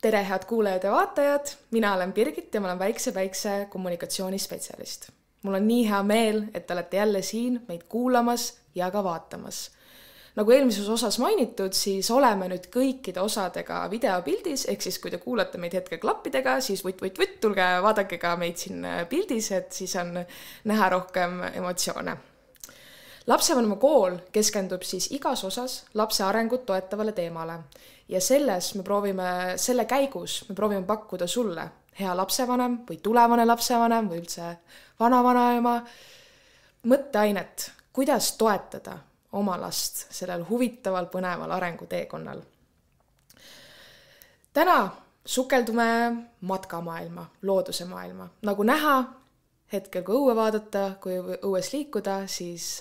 Tere, head kuulajad ja vaatajad! Mina olen Birgit ja ma olen väikse kommunikatsioonispetsialist. Mul on nii hea meel, et te olete jälle siin meid kuulamas ja ka vaatamas. Nagu eelmises osas mainitud, siis oleme nüüd kõikide osadega videopildis, ehk siis kui te kuulate meid hetkel klappidega, siis tulge vaadake ka meid siin pildis, et siis on näha rohkem emotsioone. Lapsevanema kool keskendub siis igas osas lapse arengut toetavale teemale ja selle käigus me proovime pakkuda sulle, hea lapsevanem või tulevane lapsevanem või üldse vanavanaema, mõtteainet, kuidas toetada oma last sellel huvitaval põneval arenguteekonnal. Täna sukeldume matkamaailma, looduse maailma. Nagu näha, hetkel kui õue vaadata, kui õues liikuda, siis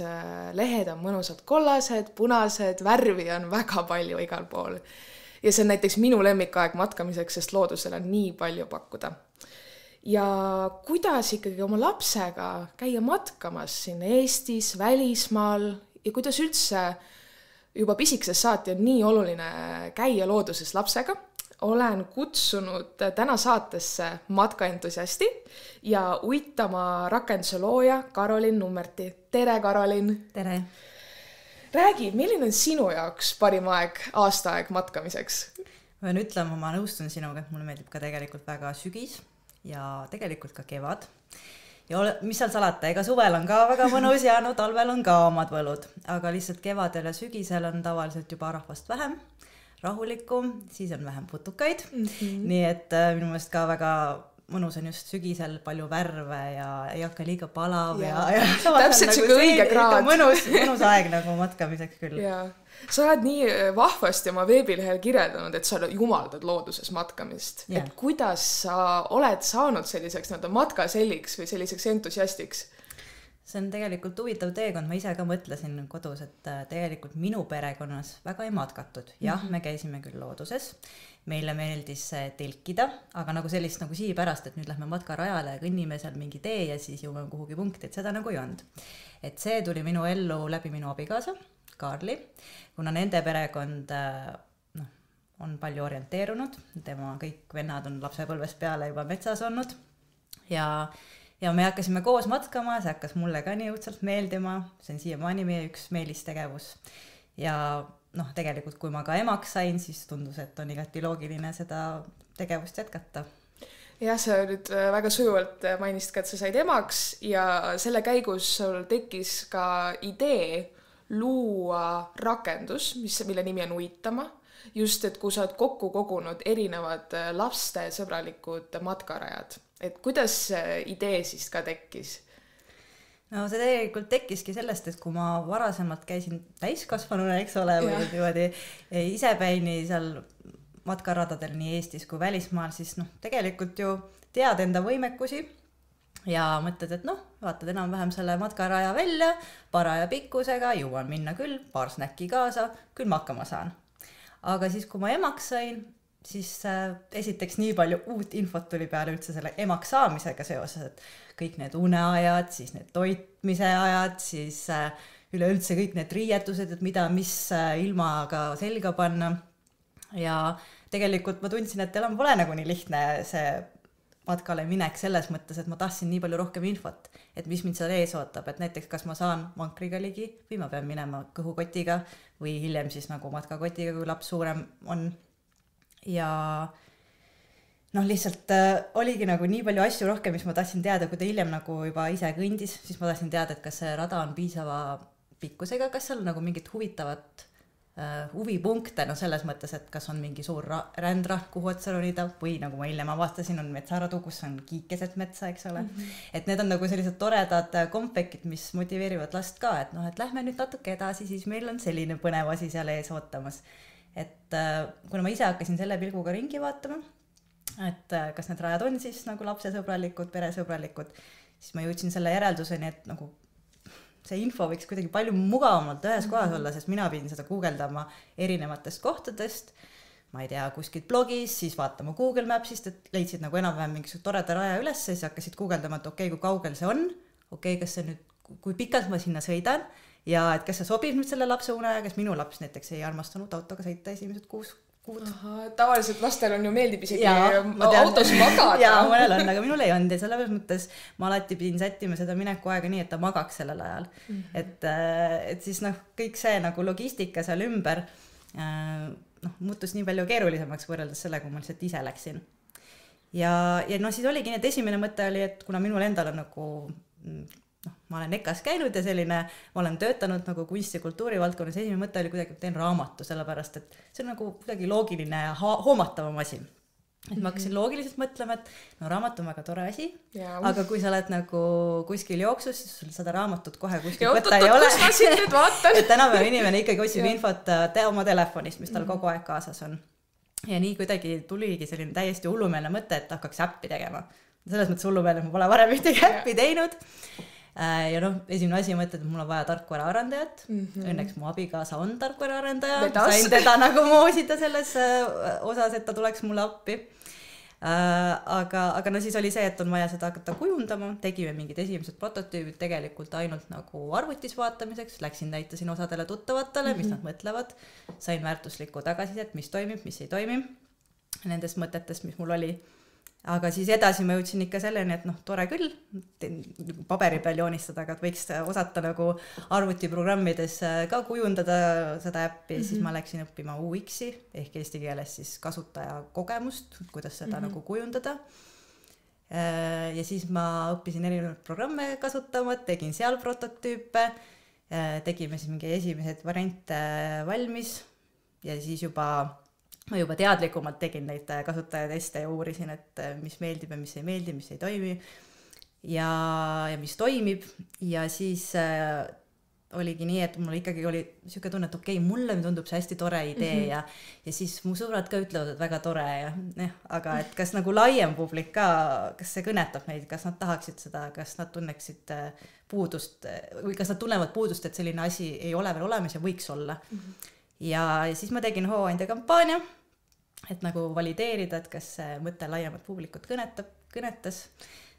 lehed on mõnusad kollased, punased, värvi on väga palju igal pool. Ja see on näiteks minu lemmikaeg matkamiseks, sest loodusel on nii palju pakkuda. Ja kuidas ikkagi oma lapsega käia matkamas siin Eestis, välismaal ja kuidas üldse juba pisikesest saati on nii oluline käia looduses lapsega, olen kutsunud täna saatesse matkaentusiasti ja uitama rakenduse looja Karolin Nummerti. Tere, Karolin! Tere! Räägi, milline on sinu jaoks parim aastaaeg matkamiseks? Ma pean ütlema, ma nõustun sinuga, et mulle meeldib ka tegelikult väga sügis ja tegelikult ka kevad. Ja mis seal salata, ega suvel on ka väga mõnus ja talvel on ka omad võlud, aga lihtsalt kevadel ja sügisel on tavaliselt juba rahvast vähem, rahulikum, siis on vähem putukaid, nii et minu meelest ka väga mõnus on just sügisel palju värve ja ei hakka liiga palav ja täpselt nagu õige kraad. Mõnus aeg nagu matkamiseks küll. Ja. Sa oled nii vahvasti oma veebilehel kirjeldanud, et sa jumaldad looduses matkamist. Et kuidas sa oled saanud selliseks matkaselliks või selliseks entusiastiks? See on tegelikult huvitav teekond, ma ise ka mõtlesin kodus, et tegelikult minu perekonnas väga ei matkatud. Jah, me käisime küll looduses, meile meeldis telkida, aga nagu sellist nagu siipärast, et nüüd lähme matkarajale ja kõnnime seal mingi tee ja siis jõuame kuhugi punkti, et seda nagu ei olnud. Et see tuli minu ellu läbi minu abikaasa, Karli, kuna nende perekond on palju orienteerunud, tema kõik vennad on lapsepõlvest peale juba metsas olnud ja me hakkasime koos matkama, see hakkas mulle ka nii õudselt meeldima, see on siiamaani meie üks meelistegevus. Ja tegelikult kui ma ka emaks sain, siis tundus, et on igati loogiline seda tegevust jätkata. Jah, sa nüüd väga sujuvalt mainisid ka, et sa said emaks ja selle käigus sul tekkis ka idee luua rakendus, mille nimi on Uitama. Just, et kui sa oled kokku kogunud erinevad lastesõbralikud matkarajad. Et kuidas see idee siis ka tekkis? No see tegelikult tekkiski sellest, et kui ma varasemalt käisin täiskasvanuna, eks ole, või niimoodi isepäini seal matkaradadel nii Eestis kui välismaal, siis tegelikult ju tead enda võimekusi ja mõtled, et vaatad enam-vähem selle matkaraja välja, paraja pikkusega, jõuan minna küll, paar snäkki kaasa, küll ma hakkama saan. Aga siis, kui ma emaks sain, siis esiteks nii palju uut infot tuli peale üldse selle emaks saamisega seoses, et kõik need uneajad, siis need toitmise ajad, siis üleüldse kõik need riietused, et mis ilmaga selga panna. Ja tegelikult ma tundsin, et enam pole nagu nii lihtne see matkale minek selles mõttes, et ma tahtsin nii palju rohkem infot, et mis mind seal ees ootab, et näiteks kas ma saan vankriga ligi või ma pean minema kõhukotiga või hiljem siis nagu matkakotiga, kui laps suurem on. Ja lihtsalt oligi nagu nii palju asju rohkem, mis ma tahtsin teada, kui ta hiljem nagu juba ise kõndis, siis ma tahtsin teada, et kas see rada on piisava pikkusega, kas seal nagu mingit huvitavat huvipunkte, selles mõttes, et kas on mingi suur rändra, kuhu otsa ronida või nagu ma hiljem avastasin, on metsaradu, kus on kiikeset metsa, eks ole. Et need on nagu sellised toredad kompekid, mis motiveerivad last ka, et lähme nüüd natuke edasi, siis meil on selline põnev asi seal ees ootamas. Et kuna ma ise hakkasin selle pilguga ringi vaatama, et kas need rajad on siis nagu lapsesõbralikud, peresõbralikud, siis ma jõudsin selle järelduseni, et nagu see info võiks kuidagi palju mugavamalt ühes kohas olla, sest mina pidin seda guugeldama erinevatest kohtadest, ma ei tea, kuskilt blogis, siis vaatama Google Mapsist, et leidsid nagu enam-vähem mingisugune toreda raja üles, siis hakkasid guugeldama, et kui kaugel see on, kas see nüüd, kui pikalt ma sinna sõidan ja et kas see sobib nüüd selle lapse uneaja, kes minu laps näiteks ei armastanud autoga sõita esimesed kuud. Tavaliselt lastel on ju meeldib isegi autos magada. Jaa, mõnel on, aga minul ei olnud ja selles mõttes ma alati pidin sättima seda mineku aega nii, et ta magaks sellel ajal. Et siis kõik see nagu logistika seal ümber muutus nii palju keerulisemaks võrreldes selle, kui ma lihtsalt ise läksin. Ja siis oligi nii, et esimene mõte oli, et kuna minul endal on nagu ma olen EKAs käinud ja ma olen töötanud nagu kunsti- ja kultuurivaldkonnas, esimene mõte oli kuidagi, teen raamatu, sellepärast et see on nagu kuidagi loogiline ja hoomatavam asi. Et ma hakkasin loogiliselt mõtlema, et raamat on väga tore asi, aga kui sa oled nagu kuskil jooksus, siis sul seda raamatut kohe kuskil võtta ei ole. Et tänapäeva inimene ikkagi otsib infot oma telefonist, mis tal kogu aeg kaasas on. Ja nii kuidagi tuligi selline täiesti hullumeelne mõte, et hakkaks äppi tegema. Selles mõttes hullumeelne, ma pole varem ühtegi äppi teinud. Ja esimene asi mõtled, et mul on vaja tarkvaraarendajat. Õnneks mu abikaasa on tarkvaraarendaja. Sain teda nagu moosida selles osas, et ta tuleks mulle appi. Aga siis oli see, et on vaja seda hakata kujundama. Tegime mingid esimesed prototüübid tegelikult ainult nagu arvutis vaatamiseks. Läksin näitasin osadele tuttavatele, mis nad mõtlevad. Sain väärtuslikku tagasisidet, mis toimib, mis ei toimi. Nendest mõtetest, mis mul oli. Aga siis edasi ma jõudsin ikka selleni, et tore küll, paberi peal joonistada, aga võiks osata nagu arvutiprogrammides ka kujundada seda äppi, siis ma läksin õppima UX-i ehk eesti keeles siis kasutaja kogemust, kuidas seda nagu kujundada. Ja siis ma õppisin erinevaid programme kasutama, tegin seal prototüüpe, tegime siis mingi esimesed variante valmis ja siis ma juba teadlikumalt tegin neid kasutajateste ja uurisin, et mis meeldib ja mis ei meeldi, mis ei toimi ja mis toimib. Ja siis oligi nii, et mul ikkagi oli siuke tunne, et okei, mulle tundub see hästi tore idee ja siis mu sõbrad ka ütlevad, et väga tore ja aga et kas nagu laiem publik ka, kas see kõnetab neid, kas nad tahaksid seda, kas nad tunneksid puudust või kas nad tunnevad puudust, et selline asi ei ole veel olemas ja võiks olla. Ja siis ma tegin hooandja kampaania, et nagu valideerida, et kas see mõte laiemat publikut kõnetas,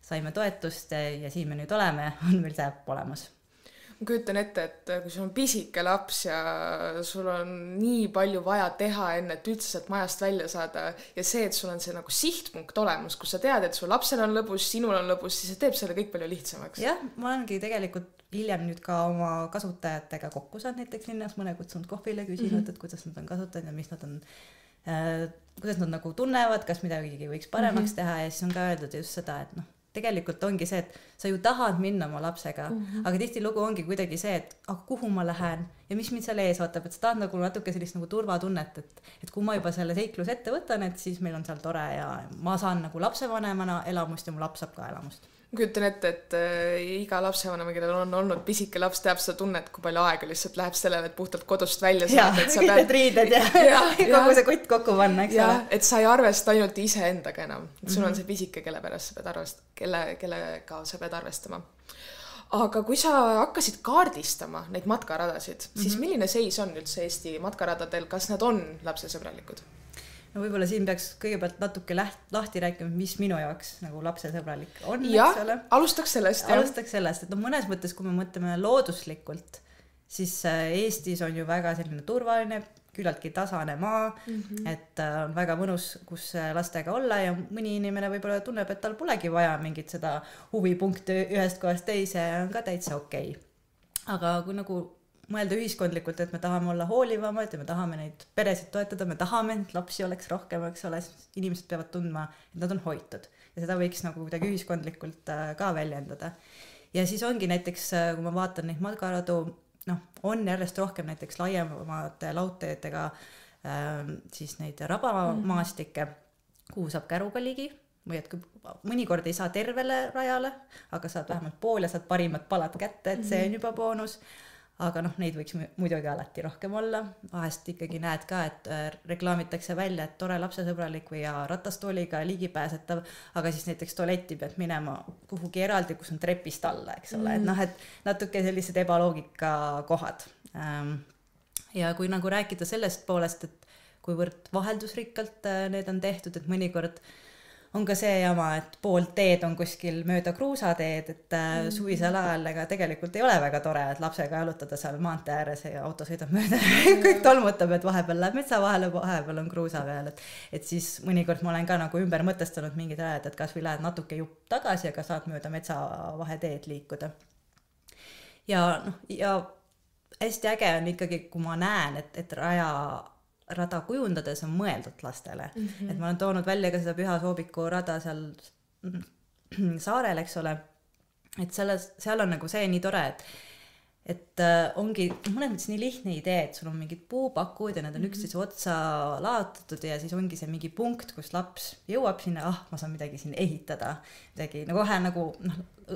saime toetust ja siin me nüüd oleme, on meil see äpp olemas. Ma kujutan ette, et kui sul on pisike laps ja sul on nii palju vaja teha enne, et üldse sealt majast välja saada ja see, et sul on see nagu sihtpunkt olemas, kus sa tead, et su lapsel on lõbus, sinul on lõbus, siis see teeb selle kõik palju lihtsamaks. Jah, ma olengi tegelikult hiljem nüüd ka oma kasutajatega kokku saanud näiteks linnas, mõne kutsunud kohvile küsinud, et kuidas nad on kasutanud ja mis nad on kuidas nad nagu tunnevad, kas midagi võiks paremaks teha ja siis on ka öeldud just seda, et tegelikult ongi see, et sa ju tahad minna oma lapsega, aga tihtilugu ongi kuidagi see, et kuhu ma lähen ja mis mind seal ees ootab, et sa tahad nagu natuke sellist nagu turvatunnet, et kui ma juba selle seiklus ette võtan, et siis meil on seal tore ja ma saan nagu lapsevanemana elamust ja mu laps saab ka elamust. Ma kujutan ette, et iga lapsevanema, kellel on olnud pisike laps, teab seda tunnet, kui palju aega lihtsalt läheb sellele, et puhtalt kodust välja saada. Ja, kõik need riided ja kogu see kutt kokku panna, eks ole. Et sa ei arvesta ainult ise endaga enam. Et sul on see pisike, kellega sa pead arvestama. Aga kui sa hakkasid kaardistama neid matkaradasid, siis milline seis on üldse Eesti matkaradadel? Kas nad on lapsesõbralikud? No võib-olla siin peaks kõigepealt natuke lahti rääkima, mis minu jaoks nagu lapsesõbralik on. Ja, alustaks sellest. Alustaks sellest, et mõnes mõttes, kui me mõtleme looduslikult, siis Eestis on ju väga selline turvaline, küllaltki tasane maa, et on väga mõnus, kus lastega olla ja mõni inimene võib-olla tunneb, et tal polegi vaja mingit seda huvipunkti ühest kohast teise ja on ka täitsa okei. Aga kui nagu mõelda ühiskondlikult, et me tahame olla hoolivamad ja me tahame neid peresid toetada, me tahame, et lapsi oleks rohkem, eks ole, inimesed peavad tundma, et nad on hoitud ja seda võiks nagu kuidagi ühiskondlikult ka väljendada. Ja siis ongi näiteks, kui ma vaatan neid matkaradu, on järjest rohkem näiteks laiemate laudteedega siis neid rabamaastikke, kuhu saab käruga ligi või et mõnikord ei saa tervele rajale, aga saad vähemalt pool ja saad parimad palad kätte, et see on juba boonus. Aga neid võiks muidugi alati rohkem olla. Vahest ikkagi näed ka, et reklaamitakse välja, et tore lapsesõbralik või ratastooliga ligipääsetav, aga siis näiteks tualetti pead minema kuhugi eraldi, kus on trepist alla, eks ole. Et natuke sellised ebaloogika kohad. Ja kui nagu rääkida sellest poolest, et kuivõrd vaheldusrikkalt need on tehtud, et mõnikord on ka see jama, et pool teed on kuskil mööda kruusateed, et suvisel ajal ega tegelikult ei ole väga tore, et lapsega jalutada seal maantee ääres ja auto sõidab mööda kõik tolmutab, et vahepeal läheb metsa vahele, vahepeal on kruusa peal, et siis mõnikord ma olen ka nagu ümber mõtestanud mingid rajad, et kas või lähed natuke jupp tagasi, aga saad mööda metsa vaheteed liikuda. Ja hästi äge on ikkagi, kui ma näen, et rada kujundades on mõeldud lastele. Et ma olen toonud välja ka seda Püha Soobiku rada seal saarel, eks ole. Et seal on nagu see nii tore, et ongi mõnes mõttes nii lihtne idee, et sul on mingid puupakud ja need on üksteise otsa laotatud ja siis ongi see mingi punkt, kus laps jõuab sinna, ma saan midagi siin ehitada. Midagi, no kohe nagu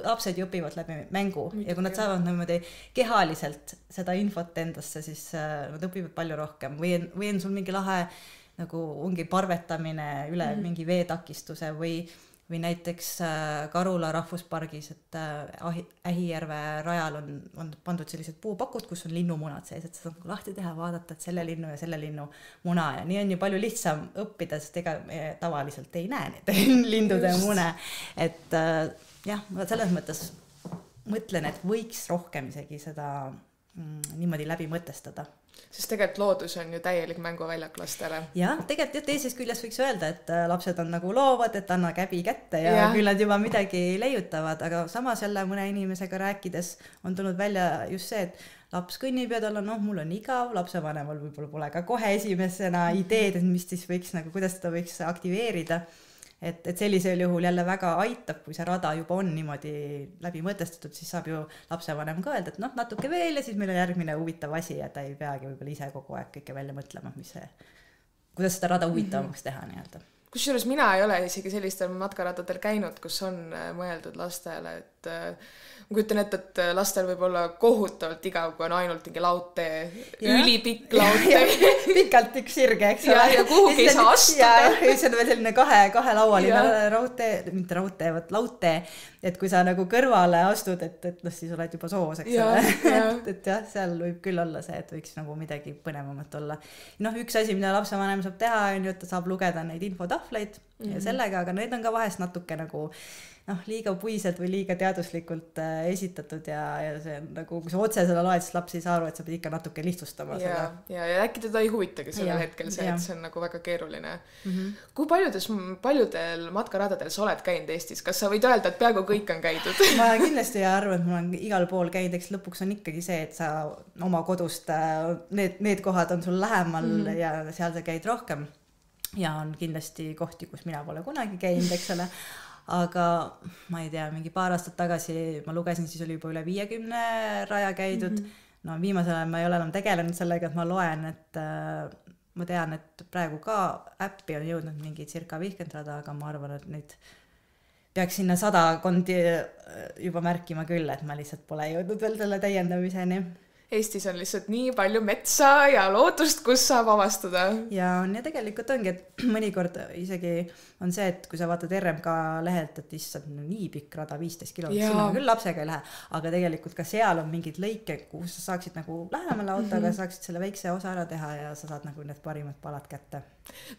lapsed ju õpivad läbi mängu ja kui nad saavad niimoodi kehaliselt seda infot endasse, siis nad õpivad palju rohkem või on sul mingi lahe nagu ongi parvetamine üle mingi veetakistuse või näiteks Karula rahvuspargis, et Ähijärve rajal on pandud sellised puupakud, kus on linnumunad sees, et saab lahti teha, vaadata, et selle linnu ja selle linnu muna ja nii on ju palju lihtsam õppida, sest ega me tavaliselt ei näe neid lindude mune, et jah, ma selles mõttes mõtlen, et võiks rohkem isegi seda niimoodi läbi mõtestada. Sest tegelikult loodus on ju täielik mänguväljak lastele. Jah, tegelikult teisest küljest võiks öelda, et lapsed on nagu loovad, et anna käbi kätte ja küll nad juba midagi leiutavad, aga samas jälle mõne inimesega rääkides on tulnud välja just see, et laps kõnnib ja tal on, mul on igav, lapsevanemal võib-olla pole ka kohe esimesena ideed, et mis siis võiks nagu, kuidas seda võiks aktiveerida. Et sellisel juhul jälle väga aitab, kui see rada juba on niimoodi läbi mõtestatud, siis saab ju lapsevanem ka öelda, et natuke veel ja siis meil on järgmine huvitav asi ja ta ei peagi võib-olla ise kogu aeg kõike välja mõtlema, kuidas seda rada huvitavamaks teha nii-öelda. Kusjuures mina ei ole isegi sellistel matkaradadel käinud, kus on mõeldud lastele, et ma kujutan ette, et lastel võib olla kohutavalt igav, kui on ainult mingi laudtee, ülipikk laudtee. Pikalt üks sirge, eks ole. Ja kuhugi ei saa astuda. Ja see on veel selline kahe laualine mitte raudtee, vaid laudtee, et kui sa nagu kõrvale astud, et siis oled juba soos, eks ole. Et jah, seal võib küll olla see, et võiks nagu midagi põnevamat olla. Üks asi, mida lapsevanem saab teha, on ju, et ta saab lugeda neid infotahvleid ja sellega, aga need on ka vahest natuke nagu liiga puiselt või liiga teaduslikult esitatud ja see on nagu, kui sa otse seda loed, siis laps ei saa aru, et sa pead ikka natuke lihtsustama seda. Ja äkki teda ei huvitagi sellel hetkel see, et see on nagu väga keeruline. Kui paljudel matkaradadel sa oled käinud Eestis? Kas sa võid öelda, et peaaegu kõik on käidud? Ma kindlasti arvan, et ma olen igal pool käinud, eks lõpuks on ikkagi see, et sa oma kodust, need kohad on sul lähemal ja seal sa käid rohkem. Ja on kindlasti kohti, kus mina pole kunagi käinud, eks ole. Aga ma ei tea, mingi paar aastat tagasi ma lugesin, siis oli juba üle 50 raja käidud. Viimasel ajal ma ei ole enam tegelenud sellega, et ma loen, et ma tean, et praegu ka äppi on jõudnud mingi circa 50 rada, aga ma arvan, et nüüd peaks sinna 100 kondi juba märkima küll, et ma lihtsalt pole jõudnud veel selle täiendamiseni. Eestis on lihtsalt nii palju metsa ja loodust, kus saab avastada. Ja tegelikult ongi, et mõnikord isegi on see, et kui sa vaatad RMK lehelt, et issand, nii pikk rada, 15 kilomeetrit, sinna küll lapsega ei lähe, aga tegelikult ka seal on mingid lõike, kus sa saaksid nagu lähemale autoga, saaksid selle väikse osa ära teha ja sa saad nagu need parimad palad kätte.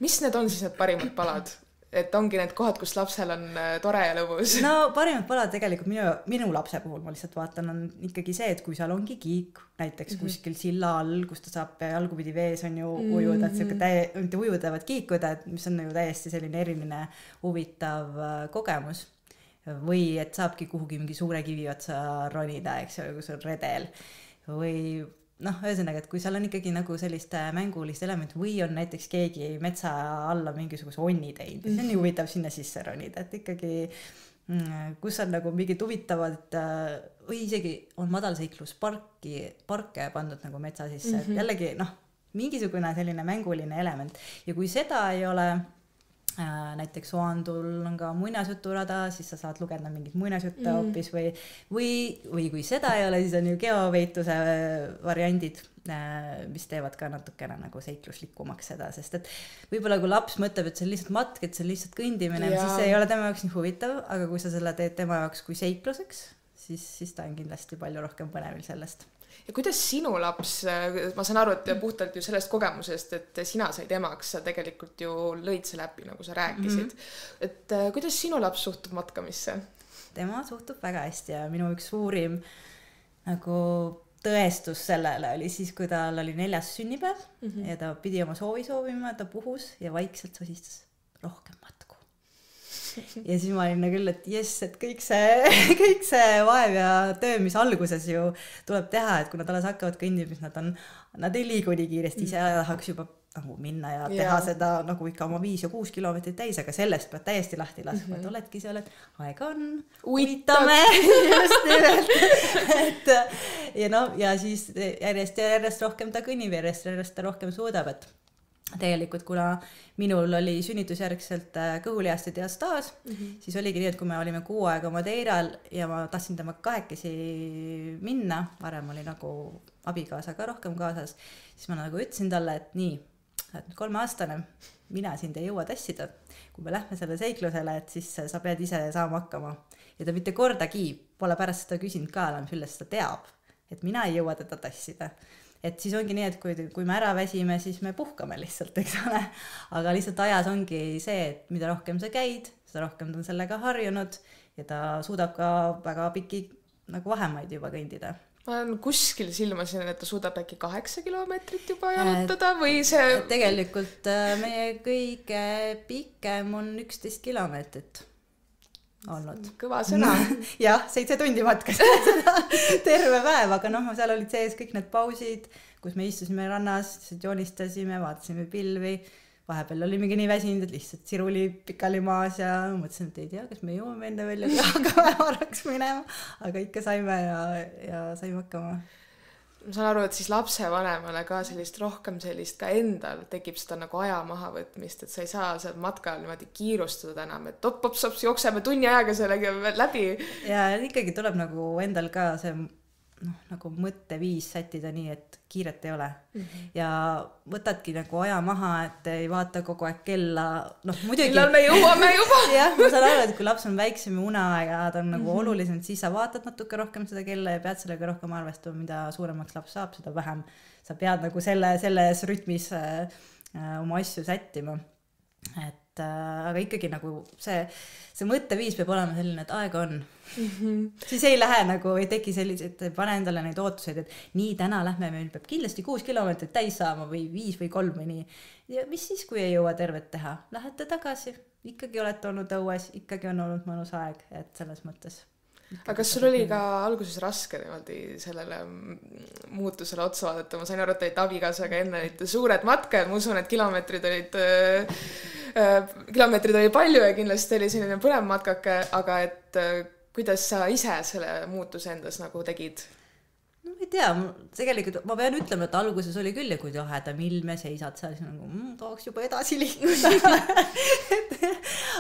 Mis need on siis need parimad palad? Et ongi need kohad, kus lapsel on tore ja lõbus. Parimad palad tegelikult minu lapse puhul, ma lihtsalt vaatan, on ikkagi see, et kui seal ongi kiik, näiteks kuskil silla all, kus ta saab jalgupidi vees on ju ujuda, et ujudavad kiikuda, mis on ju täiesti selline eriline huvitav kogemus. Või et saabki kuhugi mingi suure kivi otsa ronida, eks ju, kus on redel. Või ühesõnaga, et kui seal on ikkagi nagu sellist mängulist elementi või on näiteks keegi metsa alla mingisuguse onni teinud, see on nii huvitav sinna sisse ronida, et ikkagi kus on nagu mingid huvitavad või isegi on madalseiklusparke pandud nagu metsa sisse, et jällegi mingisugune selline mänguline element ja kui seda ei ole, näiteks Soandul on ka muinasjuturada, siis sa saad lugeda mingit muinasjutte hoopis või kui seda ei ole, siis on ju geoveitluse variandid, mis teevad ka natukene nagu seikluslikumaks seda, sest et võib-olla kui laps mõtleb, et see on lihtsalt matk, et see on lihtsalt kõndimine, siis see ei ole tema jaoks nii huvitav, aga kui sa selle teed tema jaoks kui seikluseks, siis ta on kindlasti palju rohkem põnevil sellest. Ja kuidas sinu laps, ma saan aru, et puhtalt ju sellest kogemusest, et sina said emaks, sa tegelikult ju lõid selle äpi, nagu sa rääkisid. Et kuidas sinu laps suhtub matkamisse? Tema suhtub väga hästi ja minu üks suurim nagu tõestus sellele oli siis, kui tal oli 4. sünnipäev ja ta pidi oma soovi soovima, ta puhus ja vaikselt sosistas rohkem matku. Ja siis ma olin küll, et jess, et kõik see vaev ja töö, mis alguses ju tuleb teha, et kui nad alles hakkavad kõndima, siis nad ei liigu nii kiiresti, ise tahaks juba nagu minna ja teha seda nagu ikka oma 5 ja 6 kilomeetrit täis, aga sellest pead täiesti lahti laskma, et oledki seal, et aega on, uitame just nimelt. Ja siis järjest rohkem ta kõnnib, järjest ta rohkem suudab, et tegelikult kuna minul oli sünnitusjärgselt kõhulihast ja diastaas, siis oligi nii, et kui me olime 6 aega Madeiral ja ma tahtsin temaga kahekesi minna, varem oli nagu abikaasaga rohkem kaasas, siis ma nagu ütlesin talle, et nii, sa oled 3-aastane, mina sind ei jõua tassida. Kui me lähme selle seiklusele, et siis sa pead ise saama hakkama. Ja ta mitte kordagi pole pärast seda küsinud ka enam sellest, ta teab, et mina ei jõua teda tassida. Et siis ongi nii, et kui me ära väsime, siis me puhkame lihtsalt, eks ole. Aga lihtsalt ajas ongi see, et mida rohkem sa käid, seda rohkem ta on sellega harjunud ja ta suudab ka väga pikki nagu vahemaid juba kõndida. Ma olen kuskil silmasin, et ta suudab äkki 8 kilomeetrit juba jalutada või see... Tegelikult meie kõige pikem on 11 kilomeetrit olnud. Kõva sõna. Jah, 7 tundi matkas terve päev, aga seal olid sees kõik need pausid, kus me istusime rannas, joonistasime, vaatasime pilvi, vahepeal oli mingi nii väsinud, et lihtsalt siruli pikali maas ja mõtlesin, et ei tea, kas me jõuame enne välja, kui hakkame varaks minema, aga ikka saime ja saime hakkama. Ma saan aru, et siis lapsevanemale ka sellist rohkem sellist ka endal tekib seda nagu aja maha võtmist, et sa ei saa seal matkal niimoodi kiirustada enam, et top-pops jookseme tunni ajaga sellega läbi. Ja ikkagi tuleb nagu endal ka see nagu mõtteviis sättida nii, et kiiret ei ole. Ja võtadki nagu aja maha, et ei vaata kogu aeg kella. Muidugi... Millal me jõuame juba? Jah, ma saan aru, et kui laps on väiksem ja uneaega, ta on nagu olulisem, siis sa vaatad natuke rohkem seda kella ja pead sellega rohkem arvestama, mida suuremaks laps saab, seda vähem sa pead nagu selles rütmis oma asju sättima. Aga ikkagi nagu see mõtteviis peab olema selline, et aega on. Siis ei lähe nagu, ei teki sellised, pane endale neid ootuseid, et nii täna lähme, meil peab kindlasti 6 kilomeetrit täis saama või 5 või 3 või nii. Ja mis siis, kui ei jõua tervet teha? Lähete tagasi, ikkagi olete olnud õues, ikkagi on olnud mõnus aeg, et selles mõttes. Aga kas sul oli ka alguses raske niimoodi sellele muutusele otsa vaadata? Ma sain aru, et olid abikaasaga enne suured matkad, ma usun, et kilomeetrid oli palju ja kindlasti oli selline põnev matkake, aga et kuidas sa ise selle muutuse endas nagu tegid? No ei tea, tegelikult ma pean ütlema, et alguses oli küll ja kui tahedam ilm ja seisad seal, siis nagu tahaks juba edasi liikuda.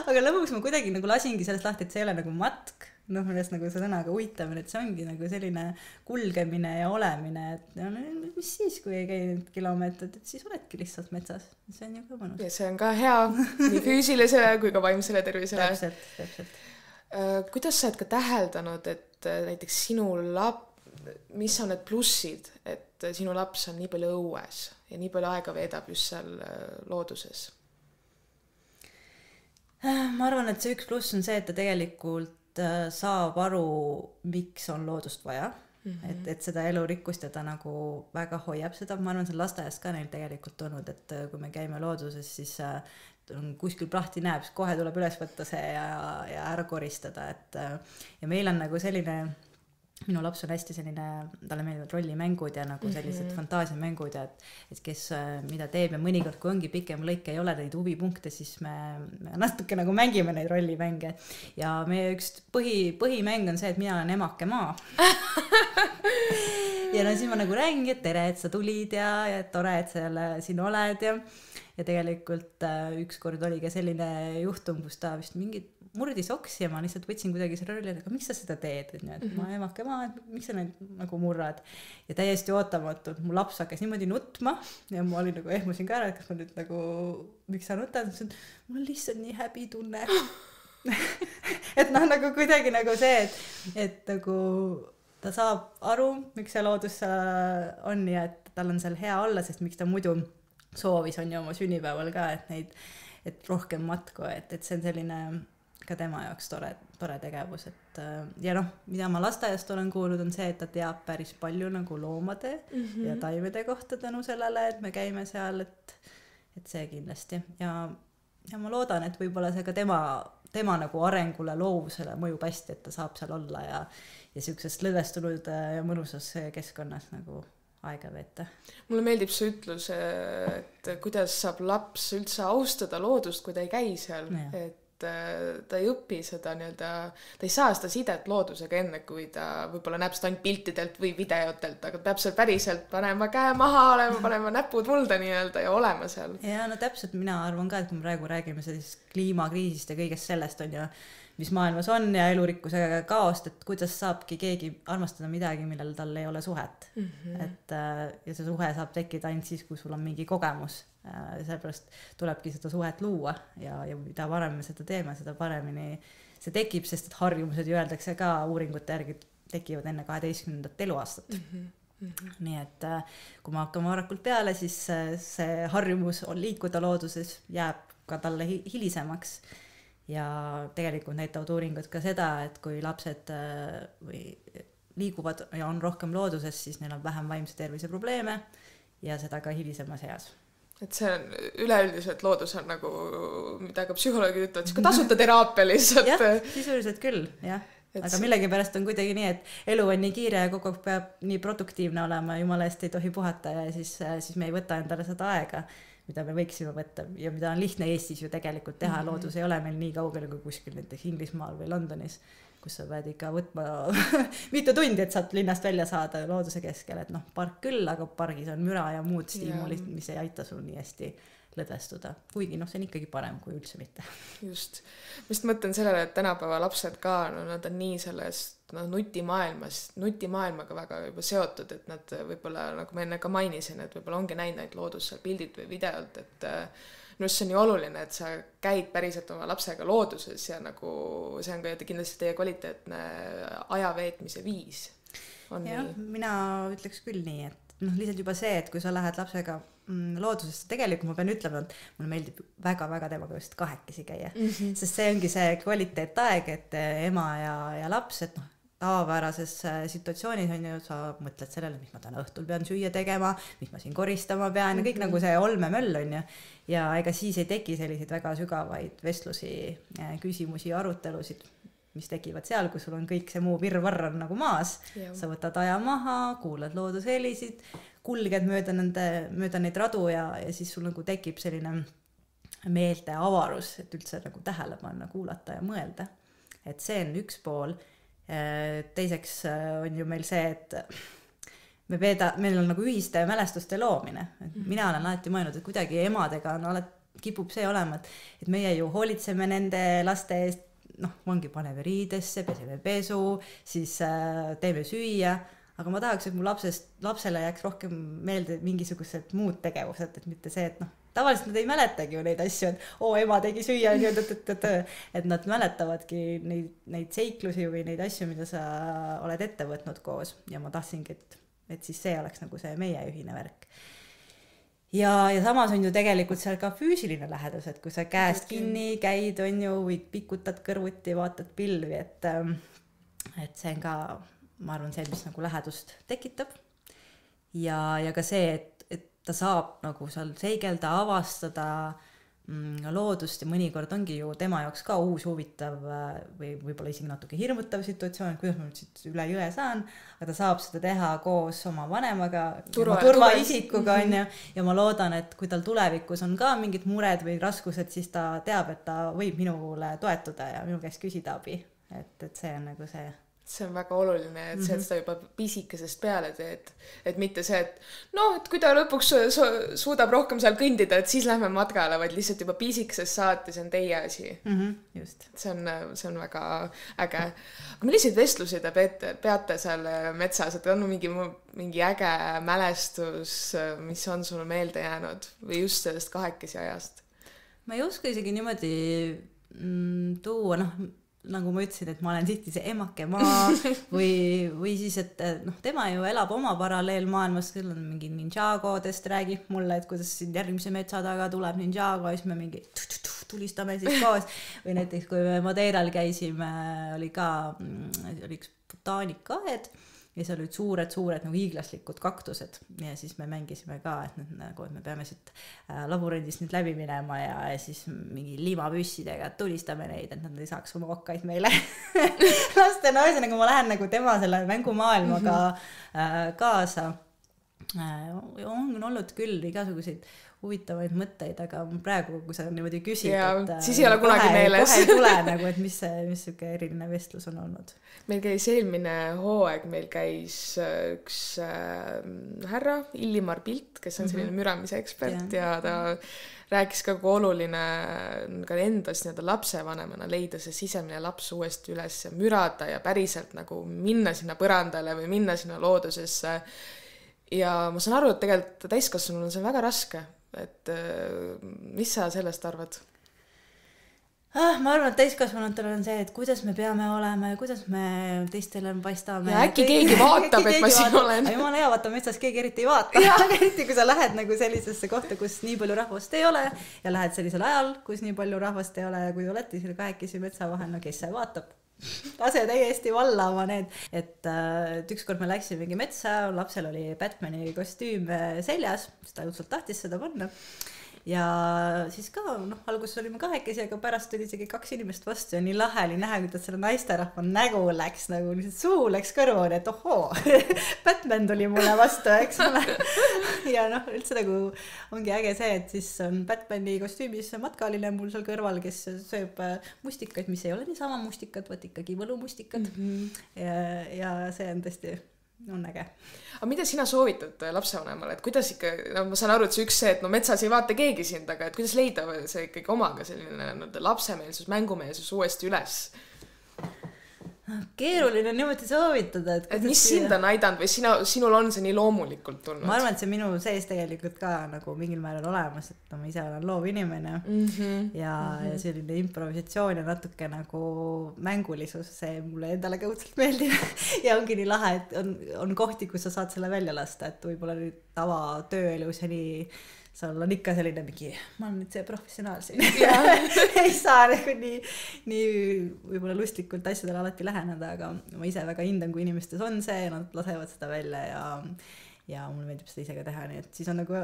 Aga lõpuks ma kuidagi nagu lasingi sellest lahti, et see ei ole nagu matk, millest nagu see sõnaga uitamine, et see ongi nagu selline kulgemine ja olemine, et mis siis, kui ei käi need kilomeetrid, et siis oledki lihtsalt metsas. See on ju ka mõnus. Ja see on ka hea nii füüsilisele kui ka vaimsele tervisele. Täpselt. Kuidas sa oled ka täheldanud, et näiteks sinu mis on need plussid, et sinu laps on nii palju õues ja nii palju aega veedab just seal looduses? Ma arvan, et see üks pluss on see, et ta tegelikult saab aru, miks on loodust vaja. Et seda elurikkust ja ta nagu väga hoiab seda. Ma arvan, see lasteaias ka neil tegelikult olnud, et kui me käime looduses, siis kuskil prahti näeb, siis kohe tuleb üles võtta see ja ära koristada. Ja meil on nagu selline, minu laps on hästi selline, talle meeldivad rollimängud ja nagu sellised fantaasiamängud ja et kes mida teeb ja mõnikord, kui ongi pikem lõik, ei ole neid huvipunkte, siis me natuke nagu mängime neid rollimänge. Ja meie üks põhimäng on see, et mina olen emake maa. Ja siis ma nagu räägin, et tere, et sa tulid ja tore, et sa jälle siin oled ja tegelikult üks kord oli ka selline juhtum, kus ta vist mingid murdis oksi ja ma lihtsalt võtsin kuidagi selle rolli, aga miks sa seda teed? Et ma emake maa, et miks sa neid nagu murrad? Ja täiesti ootamatult mu laps hakkas niimoodi nutma ja ma olin nagu ehmusin ka ära, et kas ma nüüd nagu, miks sa nutad? Mul on lihtsalt nii häbi tunne. Et nagu kuidagi nagu see, et nagu ta saab aru, miks see loodus on ja et tal on seal hea olla, sest miks ta muidu soovis on ju oma sünnipäeval ka, et rohkem matku, et see on selline ka tema jaoks tore tegevus, et ja noh, mida ma lasteaiast olen kuulnud, on see, et ta teab päris palju nagu loomade ja taimede kohta tänu sellele, et me käime seal, et see kindlasti ja ma loodan, et võib-olla see ka tema nagu arengule, loovusele mõjub hästi, et ta saab seal olla ja siuksest lõdvestunud ja mõnusas keskkonnas nagu aega veeta. Mulle meeldib see ütlus, et kuidas saab laps üldse austada loodust, kui ta ei käi seal, et ta ei õpi seda nii-öelda, ta ei saa seda sidet loodusega enne, kui ta võib-olla näeb seda ainult piltidelt või videotelt, aga peab seal päriselt panema käe maha, panema näpud mulda nii-öelda ja olema seal. Ja no täpselt mina arvan ka, et kui me praegu räägime sellisest kliimakriisist ja kõigest sellest on ju, mis maailmas on ja elurikkusega kaost, et kuidas saabki keegi armastada midagi, millel tal ei ole suhet. Et ja see suhe saab tekkida ainult siis, kui sul on mingi kogemus. Sellepärast tulebki seda suhet luua ja mida varem me seda teeme, seda paremini see tekib, sest et harjumused ju öeldakse ka uuringute järgi tekivad enne 12. eluaastat. Nii et kui me hakkame varakult peale, siis see harjumus on liikuda looduses jääb ka talle hilisemaks. Ja tegelikult näitavad uuringud ka seda, et kui lapsed liiguvad ja on rohkem looduses, siis neil on vähem vaimse tervise probleeme ja seda ka hilisemas eas. Et see on üleüldiselt loodus on nagu, mida ka psühholoogid ütlevad, siis ka tasuta teraapia lihtsalt. Jah, sisuliselt küll, jah. Aga millegipärast on kuidagi nii, et elu on nii kiire ja kogu aeg peab nii produktiivne olema, jumala eest ei tohi puhata ja siis me ei võta endale seda aega, mida me võiksime võtta ja mida on lihtne Eestis ju tegelikult teha. Loodus ei ole meil nii kaugel kui kuskil näiteks Inglismaal või Londonis, kus sa pead ikka võtma mitu tundi, et saad linnast välja saada looduse keskel, et noh, park küll, aga pargis on müra ja muud stiimulid, mis ei aita sul nii hästi lõdvestuda, kuigi noh, see on ikkagi parem kui üldse mitte. Just. Ma just mõtlen sellele, et tänapäeva lapsed ka, no nad on nii sellest nutimaailmaga väga juba seotud, et nad võib-olla, nagu ma enne ka mainisin, et võib-olla ongi näinud neid loodusel pildid või videolt, et just see on nii oluline, et sa käid päriselt oma lapsega looduses ja nagu see on ka kindlasti teie kvaliteetne ajaveetmise viis. Ja, mina ütleks küll nii, et lihtsalt juba see, et kui sa lähed lapsega loodusest, tegelikult ma pean ütlema, et mulle meeldib väga-väga temaga just kahekesi käia, sest see ongi see kvaliteetaeg, et ema ja laps, et noh, tavapärases situatsioonis on ju, sa mõtled sellele, mis ma täna õhtul pean süüa tegema, mis ma siin koristama pean ja kõik nagu see olmemöll on ju. Ja ega siis ei teki selliseid väga sügavaid vestlusi, küsimusi ja arutelusid, mis tekivad seal, kui sul on kõik see muu virvarr on nagu maas. Sa võtad aja maha, kuulad loodushelisid, kulged mööda neid radu ja siis sul nagu tekib selline meelte avarus, et üldse nagu tähele panna, kuulata ja mõelda. Et see on üks pool. Teiseks on ju meil see, et meil on nagu ühiste mälestuste loomine. Mina olen alati mõelnud, et kuidagi emadega kipub see olema, et meie ju hoolitseme nende laste eest, noh, ongi paneme riidesse, peseme pesu, siis teeme süüa, aga ma tahaks, et mu lapsele jääks rohkem meelde mingisugused muud tegevused, et mitte see, et noh, tavaliselt nad ei mäletagi ju neid asju, et ema tegi süüa, et nad mäletavadki neid seiklusi või neid asju, mida sa oled ette võtnud koos ja ma tahtsingi, et siis see oleks nagu see meie ühine värk. Ja samas on ju tegelikult seal ka füüsiline lähedus, et kui sa käest kinni käid, on ju, või pikutad kõrvuti, vaatad pilvi, et see on ka, ma arvan, see, mis nagu lähedust tekitab. Ja ka see, et ta saab nagu seal seigelda, avastada loodust ja mõnikord ongi ju tema jaoks ka uus huvitav või võib-olla isegi natuke hirmutav situatsioon, kuidas ma nüüd siit üle jõe saan, aga ta saab seda teha koos oma vanemaga, turvaisikuga on ju, ja ma loodan, et kui tal tulevikus on ka mingid mured või raskused, siis ta teab, et ta võib minule toetuda ja minu käest küsida abi, et see on nagu see. See on väga oluline, et see, et seda juba pisikesest peale teed, et mitte see, et noh, et kui ta lõpuks suudab rohkem seal kõndida, et siis lähme matkale, vaid lihtsalt juba pisikesest saati, see on teie asi. Just. See on väga äge. Aga milliseid vestlusi te peate seal metsas, et on mingi äge mälestus, mis on sulle meelde jäänud või just sellest kahekesi ajast? Ma ei oska isegi niimoodi tuua, noh, nagu ma ütlesin, et ma olen tihti see emake maa või siis, et noh, tema ju elab oma paralleelmaailmas, küll on mingi Ninjagodest räägib mulle, et kuidas siin järgmise metsa taga tuleb Ninjago ja siis me mingi tulistame siis koos või näiteks kui me Madeiral käisime, oli üks botaanikaaed ja seal olid suured nagu hiiglaslikud kaktused ja siis me mängisime ka, et me peame siit laborendist nüüd läbi minema ja siis mingi liimapüssidega tulistame neid, et nad ei saaks oma okkaid meile lastena, ühesõnaga ma lähen nagu tema selle mängumaailmaga kaasa. On olnud küll igasuguseid huvitavaid mõtteid, aga praegu, kui sa niimoodi küsid, siis ei ole kunagi meeles. Kohe ei tule nagu, et mis siuke eriline vestlus on olnud. Meil käis eelmine hooaeg, meil käis üks härra Illimar Pilt, kes on selline müramise ekspert ja ta rääkis ka, kui oluline ka endast lapsevanemana leida see sisemine laps uuesti üles ja mürada ja päriselt nagu minna sinna põrandale või minna sinna loodusesse. Ja ma saan aru, et tegelikult täiskasvanul on see väga raske, et mis sa sellest arvad? Ma arvan, et täiskasvanutel on see, et kuidas me peame olema ja kuidas me teistele paistame. Ja äkki keegi vaatab, et ma siin olen. Jumala hea, vaata metsas keegi eriti ei vaata. Eriti kui sa lähed nagu sellisesse kohta, kus nii palju rahvast ei ole ja lähed sellisel ajal, kus nii palju rahvast ei ole ja kui olete selle kahekesi metsa vahel, no kes see vaatab? Lase täiesti valla oma need, et ükskord me läksimegi metsa, lapsel oli Batmani kostüüm seljas, ta õudselt tahtis seda panna ja siis ka, alguses olime kahekesi, aga pärast tuli isegi 2 inimest vastu ja nii lahe oli näha, kuidas selle naisterahva nägu läks nagu, suu läks kõrvani, et ohoo, Batman tuli mulle vastu, eks ole. Ja üldse nagu ongi äge see, et siis on Batmani kostüümis matkaline mul seal kõrval, kes sööb mustikaid, mis ei ole niisama mustikad, vaid ikkagi võlumustikad ja see on tõesti on äge. Aga mida sina soovitad lapsevanemale, et kuidas ikka, ma saan aru, et see üks see, et metsas ei vaata keegi sind, aga et kuidas leida see ikkagi omaga selline lapsemeelsus, mängumeelsus uuesti üles? Keeruline on niimoodi soovitada, et mis sind on aidanud või sinul on see nii loomulikult tulnud? Ma arvan, et see minu sees tegelikult ka nagu mingil määral olemas, et ma ise olen loov inimene ja selline improvisatsioon ja natuke nagu mängulisus, see mulle endale ka õudselt meeldib ja ongi nii lahe, et on kohti, kus sa saad selle välja lasta, et võib-olla nüüd tava tööelus ja nii seal on ikka selline mingi, ma olen nüüd see professionaal siin ei saa nagu nii võib-olla lustlikult asjadele alati läheneda, aga ma ise väga hindan, kui inimestes on see ja nad lasevad seda välja ja mulle meeldib seda ise ka teha, nii et siis on nagu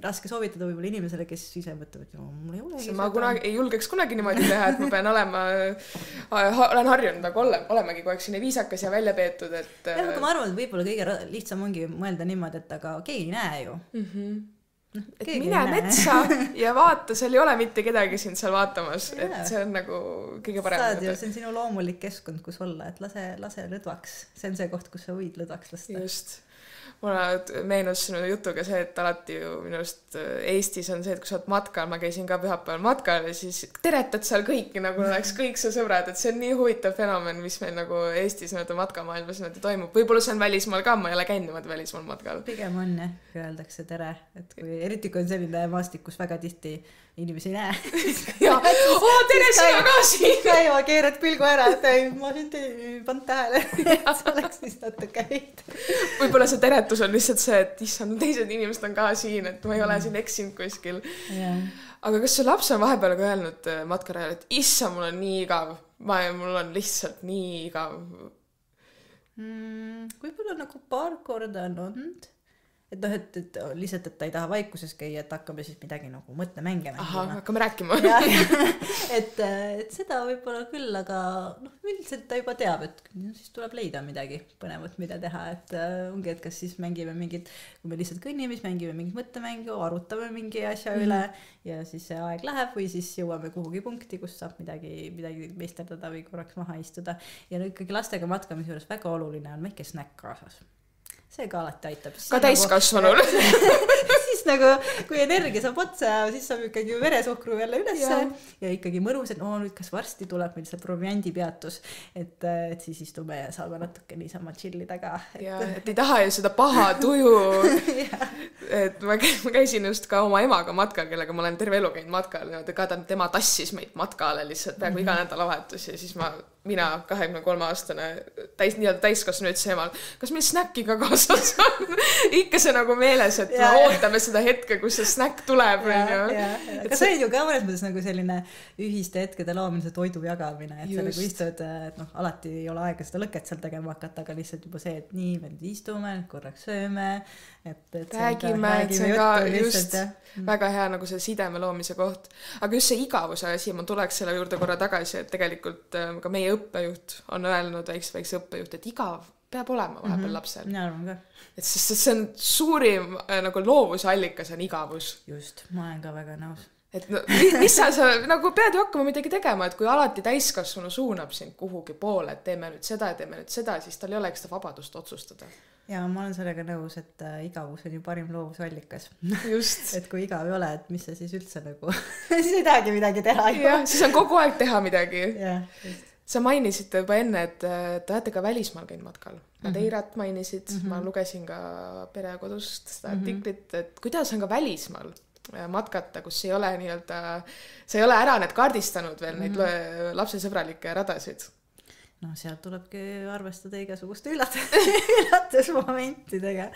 raske soovitada võib-olla inimesele, kes ise mõtleb, et mul ei ole ma ei julgeks kunagi niimoodi teha, et ma pean olen harjunud, aga olemegi kogu aeg sinne viisakas ja välja peetud, et aga ma arvan, et võib-olla kõige lihtsam ongi mõelda niimoodi, et aga keegi ei näe ju et mine metsa ja vaata, seal ei ole mitte kedagi sind seal vaatamas, et see on nagu kõige parem. See on sinu loomulik keskkond, kus olla, et lase lõdvaks. See on see koht, kus sa võid lõdvaks lasta. Just. Mulle meenus sinu jutuga see, et alati ju minu arust Eestis on see, et kui sa oled matkal, ma käisin ka pühapäeval matkal ja siis teretad seal kõiki, nagu oleks kõik su sõbrad, et see on nii huvitav fenomen, mis meil nagu Eestis matkamaailmas toimub. Võib-olla see on välismaal ka, ma ei ole käinud välismaal matkal. Pigem on jah, kui öeldakse tere, et eriti kui on selline maastik, kus väga tihti inimesi ei näe. Ja, tere, sina ka siin! Käiva keerad pilgu ära, et ma sind ei pannud tähele, et see oleks siis natuke heit. Võib-olla see teretus on lihtsalt see, et issand, teised inimesed on ka siin, et ma ei ole siin eksinud kuskil. Aga kas su laps on vahepeal ka öelnud matkarajal, et issa, mul on nii igav, mul on lihtsalt nii igav? Võib-olla nagu paar korda on olnud. Et lihtsalt, et ta ei taha vaikuses käia, et hakkame siis midagi nagu mõttemänge mängima. Aha, hakkame rääkima. et seda võib-olla küll, aga üldiselt ta juba teab, et siis tuleb leida midagi põnevat, mida teha, et ongi, et kas siis mängime mingid, kui me lihtsalt kõnnime, siis mängime mingit mõttemängu, arutame mingi asja üle ja siis see aeg läheb või siis jõuame kuhugi punkti, kus saab midagi meisterdada või korraks maha istuda ja ikkagi lastega matkamise juures väga oluline on väike snäkk kaasas. See ka alati aitab. Ka täiskasvanul. Siis nagu, kui energia saab otsa, siis saab ikkagi veresuhkru jälle ülesse ja ikkagi mõnus, et nüüd kas varsti tuleb meil see proviandi peatus, et siis istume ja saame natuke niisama chillida ka. Et ei taha ju seda paha tuju. Et ma käisin just ka oma emaga matkal, kellega ma olen terve elu käinud matkal, tema tassis meid matkale lihtsalt peaaegu iga nädalavahetus ja siis ma mina 23-aastane nii-öelda täiskasvanu ütlesin emal, kas meil snäkki ka kaasas on? Ikka see nagu meeles, et me ootame seda hetke, kus see snäkk tuleb. Aga see on ju ka mõnes mõttes nagu selline ühiste hetkede loomine, see toidu jagamine, et sa nagu istud, et noh, alati ei ole aega seda lõket seal tegema hakata, aga lihtsalt juba see, et nii, me nüüd istume, korraks sööme, et räägime, et see on ka just väga hea nagu see sideme loomise koht. Aga just see igavuse asi, ma tuleks selle juurde korra tagasi, et tegelikult ka meie õppejuht on öelnud, väikse õppejuht, et igav peab olema vahepeal lapsel. Et see on suurim nagu loovusallikas on igavus. Just, ma olen ka väga nõus. Et no, mis sa nagu pead ju hakkama midagi tegema, et kui alati täiskasvanu suunab sind kuhugi poole, et teeme nüüd seda, siis tal ei oleks seda vabadust otsustada. Ja ma olen sellega nõus, et igavus on ju parim loovusallikas. Just. Et kui igav ei ole, et mis sa siis üldse nagu siis ei tahagi midagi teha. Jah, siis on kogu aeg teha midagi. Jah, just. Sa mainisid juba enne, et te olete ka välismaal käinud matkal. Madeirat mainisid, ma lugesin ka Perekodust seda artiklit, et kuidas on ka välismaal matkata, kus ei ole nii-öelda, sa ei ole ära need kaardistanud veel neid lapsesõbralikke radasid. No sealt tulebki arvestada igasuguste üllatusmomentidega.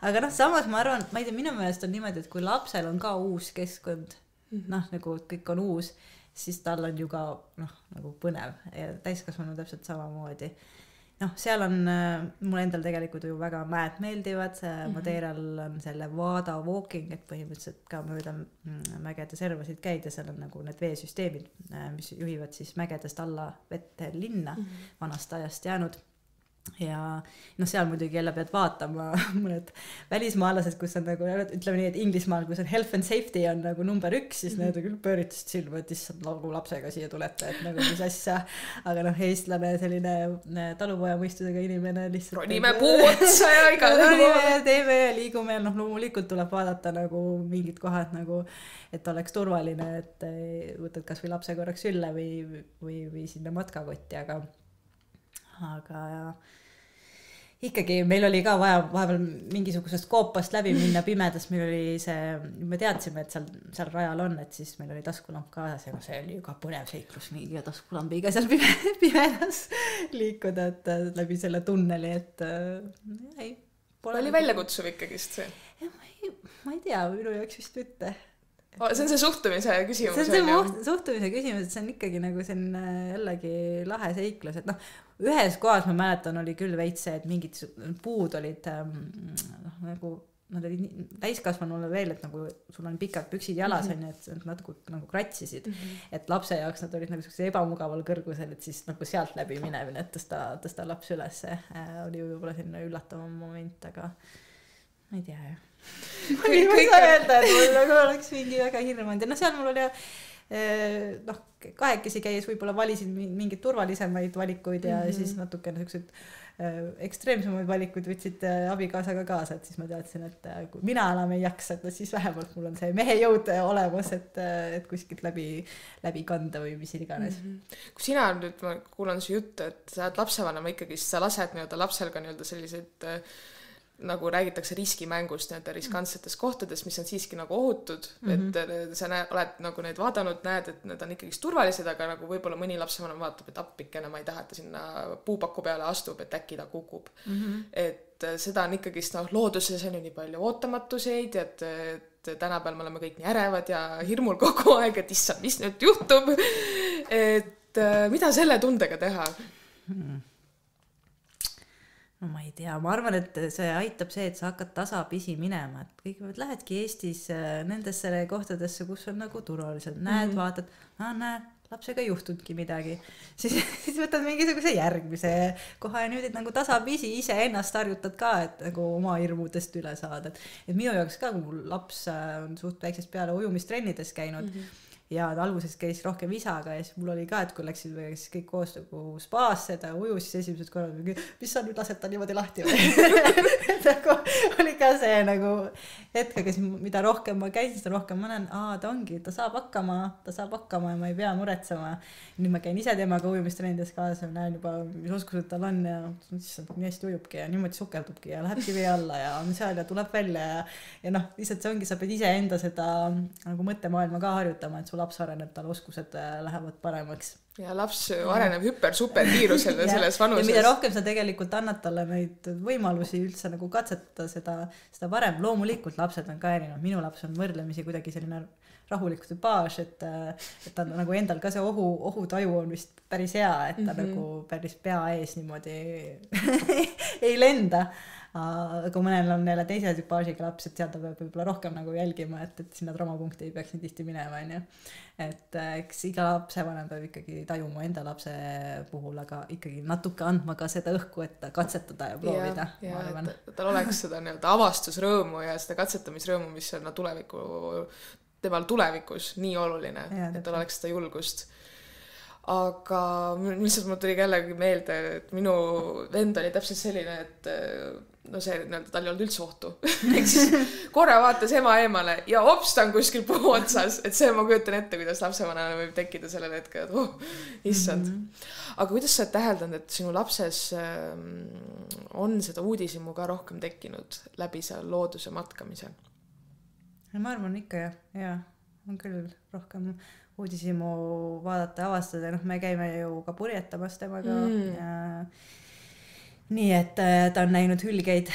Aga noh, samas ma arvan, ma ei tea, minu meelest on niimoodi, et kui lapsel on ka uus keskkond, noh, nagu kõik on uus, siis tal on ju ka nagu põnev ja täiskasvanu täpselt samamoodi. Noh, seal on mul endal tegelikult ju väga mäed meeldivad, Madeiral on selle Vada walking, et põhimõtteliselt ka mööda mägede servasid käid ja seal on nagu need veesüsteemid, mis juhivad siis mägedest alla vette linna vanast ajast jäänud. Ja noh, seal muidugi jälle pead vaatama mõned välismaalased, kus on nagu, ütleme nii, et Inglismaal, kus on health and safety on nagu number 1, siis need küll pööritust silma, et issand nagu lapsega siia tulete, et nagu mis asja. Aga noh, eestlane, selline talupoja mõistusega inimene lihtsalt ronime puu otsa ja igal teeme ja liigume, noh loomulikult tuleb vaadata nagu mingid kohad nagu, et oleks turvaline, et võtad kas või lapse korraks ülle või sinna matkakotti, aga ikkagi meil oli ka vaja vahepeal mingisugusest koopast läbi minna pimedas, meil oli see, me teadsime, et seal rajal on, et siis meil oli taskulamp kaasas ja see oli ju ka põnev seiklus mingi ja taskulambiga seal pimedas liikuda, et läbi selle tunneli, et ei. Oli väljakutsuv ikkagist see? Ma ei tea, minu jaoks vist mitte. See on see suhtumise küsimus. See on see suhtumise küsimus, et see on ikkagi nagu selline jällegi lahe seiklus, et noh, ühes kohas ma mäletan oli küll veits see, et mingid puud olid nagu, nad olid täiskasvanule veel, et nagu sul on pikad püksid jalas, et nad nagu kratsisid, et lapse jaoks nad olid nagu ebamugaval kõrgusel, et siis nagu sealt läbi minevine, et tõsta laps üles, oli võib-olla selline üllatavam moment, aga ma ei tea jah. Ma ei saa öelda, et mul nagu oleks mingi väga hirmanud ja noh, seal mul oli noh, kahekesi käies võib-olla valisin mingeid turvalisemaid valikuid ja siis natuke niisugused ekstreemsemaid valikuid võtsid abikaasaga kaasa, et siis ma teadsin, et kui mina enam ei jaksa, et siis vähemalt mul on see mehe jõud olemas, et kuskilt läbi kanda või mis iganes. Kui sina nüüd, ma kuulan su juttu, et sa oled lapsevanema ikkagi, siis sa lased nii-öelda lapsel ka nii-öelda selliseid nagu räägitakse riskimängust nii-öelda riskantsetes kohtades, mis on siiski nagu ohutud, et sa oled nagu neid vaadanud, näed, et need on ikkagi turvalised, aga nagu võib-olla mõni lapsevanem vaatab, et appikene, ma ei taha, et ta sinna puupaku peale astub, et äkki ta kukub. Et seda on ikkagi looduses on ju nii palju ootamatuseid, et tänapäeval me oleme kõik nii ärevad ja hirmul kogu aeg, et issand, mis nüüd juhtub, et mida selle tundega teha? No ma ei tea, ma arvan, et see aitab see, et sa hakkad tasapisi minema, et kõigepealt lähedki Eestis nendesse kohtadesse, kus on nagu turvaliselt, näed, vaatad, lapsega ei juhtudki midagi, siis võtad mingisuguse järgmise koha ja nüüd nagu tasapisi ise ennast harjutad ka, et nagu oma hirmudest üle saada, et minu jaoks ka, kui laps on suht väiksest peale ujumistrennides käinud ja alguses käis rohkem isaga ja siis mul oli ka, et kui läksid kõik koos nagu spaasse, ta ujus siis esimesed korrad, mis sa nüüd lased ta niimoodi lahti või? Nagu oli ka see nagu hetk, aga siis mida rohkem ma käisin, seda rohkem ma näen, ta ongi, ta saab hakkama ja ma ei pea muretsema. Nüüd ma käin ise temaga ujumistrennides kaasa ja näen juba, mis oskused tal on ja nii hästi ujubki ja niimoodi sukeldubki ja läheb kivi alla ja on seal ja tuleb välja ja noh, lihtsalt see ongi, sa pead ise enda seda nagu mõttemaailma ka harjutama, et su laps areneb, tal oskused lähevad paremaks. Ja laps areneb super kiirusel selles vanuses. Ja mida rohkem sa tegelikult annad talle neid võimalusi üldse nagu katsetada seda varem. Loomulikult lapsed on ka erinevad. Minu laps on võrdlemisi kuidagi selline rahulik tüpaaž, et ta nagu endal ka see ohutaju on vist päris hea, et ta nagu päris pea ees niimoodi ei lenda. Aga mõnel on jälle teise tüpaažiga laps, et seal ta peab võib-olla rohkem nagu jälgima, et sinna traumapunkti ei peaks nii tihti minema, on ju. Et eks iga lapsevanem peab ikkagi tajuma enda lapse puhul, aga ikkagi natuke andma ka seda õhku, et katsetada ja proovida. Ja et tal oleks seda avastusrõõmu ja seda katsetamisrõõmu, mis on temal tulevikus nii oluline, et tal oleks seda julgust. Aga lihtsalt mul tuli jällegi meelde, et minu vend oli täpselt selline, et tal ei olnud üldse ohtu. Ehk siis korra vaatas ema eemale ja hops, ta on kuskil puu otsas, et see ma kujutan ette, kuidas lapsevanema võib tekkida sellel hetkel, et issand. Aga kuidas sa oled täheldanud, et sinu lapses on seda uudishimu ka rohkem tekkinud läbi seal looduse matkamise? Ma arvan ikka jah, on küll rohkem uudishimu vaadata ja avastada. Me käime ju ka purjetamas temaga. Nii, et ta on näinud hülgeid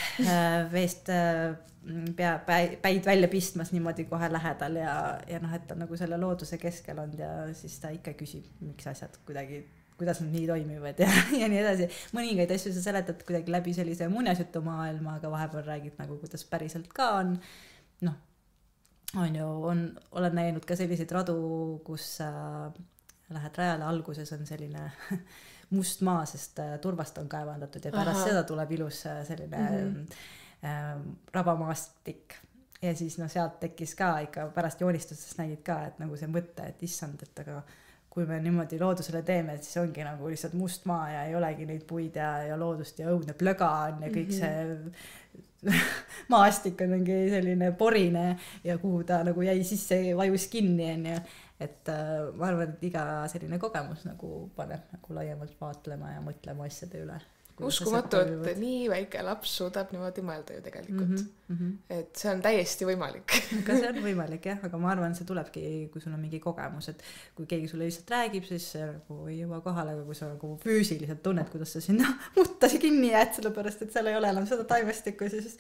veest päid välja pistmas niimoodi kohe lähedal ja et ta nagu selle looduse keskel on ja siis ta ikka küsib, miks asjad kuidas nad nii toimivad ja nii edasi. Mõningaid asju sa seletad kuidagi läbi sellise muinasjutu maailma, aga vahepeal räägid nagu, kuidas päriselt ka on. Olen näinud ka selliseid radu, kus lähed rajale, alguses on selline must maa, sest turvast on kaevandatud ja pärast seda tuleb ilus selline rabamaastik. Ja siis sealt tekkis ka ikka pärast joonistusest nägid ka, et nagu see mõte, et issand, et aga kui me niimoodi loodusele teeme, et siis ongi nagu lihtsalt must maa ja ei olegi neid puid ja loodust ja õudne plöga on ja kõik see maastik on mingi selline porine ja kuhu ta nagu jäi sisse, vajus kinni on ju. Et ma arvan, et iga selline kogemus nagu paneb nagu laiemalt vaatlema ja mõtlema asjade üle. Uskumatu, et nii väike laps suudab niimoodi mõelda ju tegelikult. Et see on täiesti võimalik. Ka see on võimalik jah, aga ma arvan, see tulebki, kui sul on mingi kogemus, et kui keegi sulle lihtsalt räägib, siis see nagu ei jõua kohale, aga kui sa nagu füüsiliselt tunned, kuidas sa sinna mutta kinni jääd, sellepärast, et seal ei ole enam seda taimestikku, siis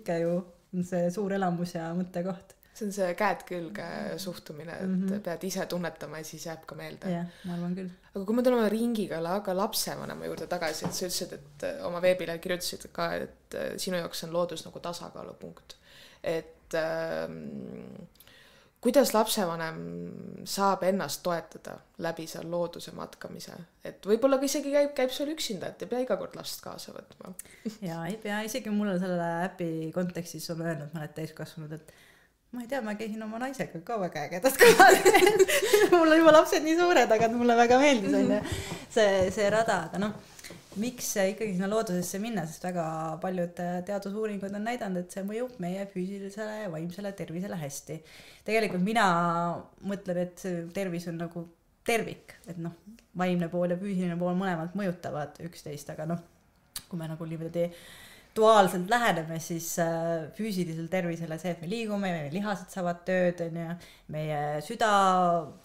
ikka ju on see suur elamus ja mõttekoht. See on see käed külge suhtumine, et pead ise tunnetama ja siis jääb ka meelde. Jah, ma arvan küll. Aga kui me tuleme ringiga aga lapsevanema juurde tagasi, et sa ütlesid, et oma veebilehel kirjutasid ka, et sinu jaoks on loodus nagu tasakaalupunkt. Et kuidas lapsevanem saab ennast toetada läbi seal looduse matkamise? Et võib-olla ka isegi käib sul üksinda, et ei pea iga kord last kaasa võtma. Ja ei pea, isegi mulle selle äpi kontekstis on öelnud mõned täiskasvanud, et ma ei tea, ma käisin oma naisega ka väga ägedad kohad. Mul on juba lapsed nii suured, aga mulle väga meeldis on see rada. Aga miks ikkagi sinna loodusesse minna, sest väga paljud teadusuuringud on näidanud, et see mõjub meie füüsilisele ja vaimsele tervisele hästi. Tegelikult mina mõtlen, et see tervis on nagu tervik, et vaimne pool ja füüsiline pool mõlemad mõjutavad üksteist, aga kui me nagu niimoodi duaalselt läheneme, siis füüsilisel tervisele see, et me liigume, meie lihased saavad tööd, meie süda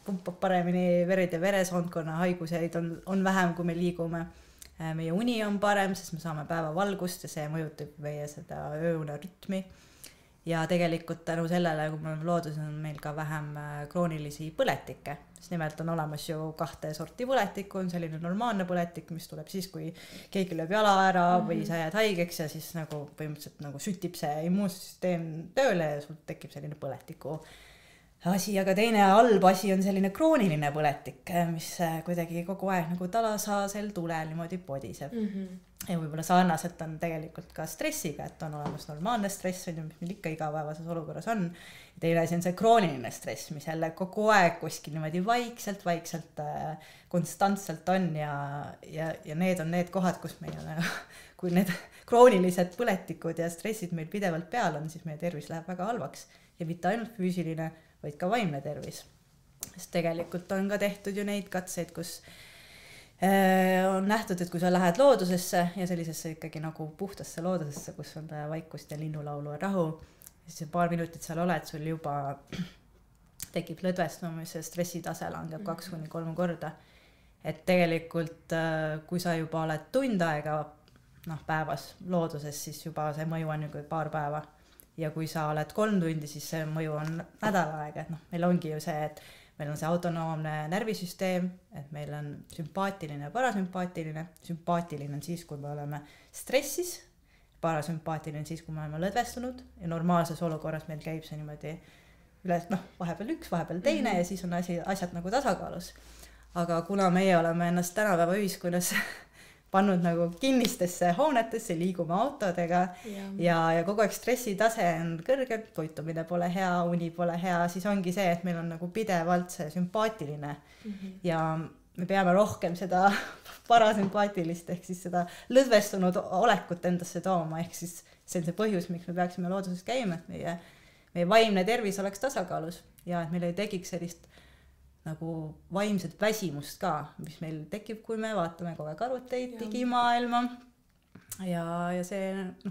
pumpab paremini, verid ja veresoonkonna haiguseid on vähem, kui me liigume. Meie uni on parem, sest me saame päevavalgust ja see mõjutab meie seda ööune rütmi. Ja tegelikult tänu sellele, kui me oleme looduses, on meil ka vähem kroonilisi põletikke. Sest nimelt on olemas ju 2 sorti põletikku, on selline normaalne põletik, mis tuleb siis, kui keegi lööb jala ära või sa jääd haigeks ja siis nagu põhimõtteliselt nagu sütib see immuunsüsteem tööle ja sul tekib selline põletiku asi, aga teine halb asi on selline krooniline põletik, mis kuidagi kogu aeg nagu talasasel tulel niimoodi podiseb. Ja võib-olla sarnaselt on tegelikult ka stressiga, et on olemas normaalne stress, mis meil ikka igapäevases olukorras on. Teine asi on see krooniline stress, mis jälle kogu aeg kuskil niimoodi vaikselt, konstantselt on ja need on need kohad, kus meil on, kui need kroonilised põletikud ja stressid meil pidevalt peal on, siis meie tervis läheb väga halvaks ja mitte ainult füüsiline, vaid ka vaimne tervis. Sest tegelikult on ka tehtud ju neid katseid, kus on nähtud, et kui sa lähed loodusesse ja sellisesse ikkagi nagu puhtasse loodusesse, kus on vaikust ja linnulaulu ja rahu, siis paar minutit seal oled, sul juba tekib lõdvestumise, stressitase langeb 2-3 korda et tegelikult kui sa juba oled tund aega päevas looduses, siis juba see mõju on juba paar päeva. Ja kui sa oled 3 tundi, siis see mõju on nädal aega, et meil ongi ju see, et meil on see autonoomne närvisüsteem, et meil on sümpaatiline ja parasümpaatiline. Sümpaatiline on siis, kui me oleme stressis, parasümpaatiline on siis, kui me oleme lõdvestunud ja normaalses olukorras meil käib see niimoodi üles, vahepeal üks, vahepeal teine ja siis on asjad nagu tasakaalus. Aga kuna meie oleme ennast tänapäeva ühiskonnas pannud nagu kinnistesse hoonetesse, liigume autodega ja kogu aeg stressitase on kõrge, toitumine pole hea, uni pole hea, siis ongi see, et meil on nagu pidevalt see sümpaatiline ja me peame rohkem seda parasümpaatilist ehk siis seda lõdvestunud olekut endasse tooma, ehk siis see on see põhjus, miks me peaksime looduses käima, et meie vaimne tervis oleks tasakaalus ja et meil ei tekiks sellist nagu vaimset väsimust ka, mis meil tekib, kui me vaatame kogu aeg arvuteid, digimaailma ja see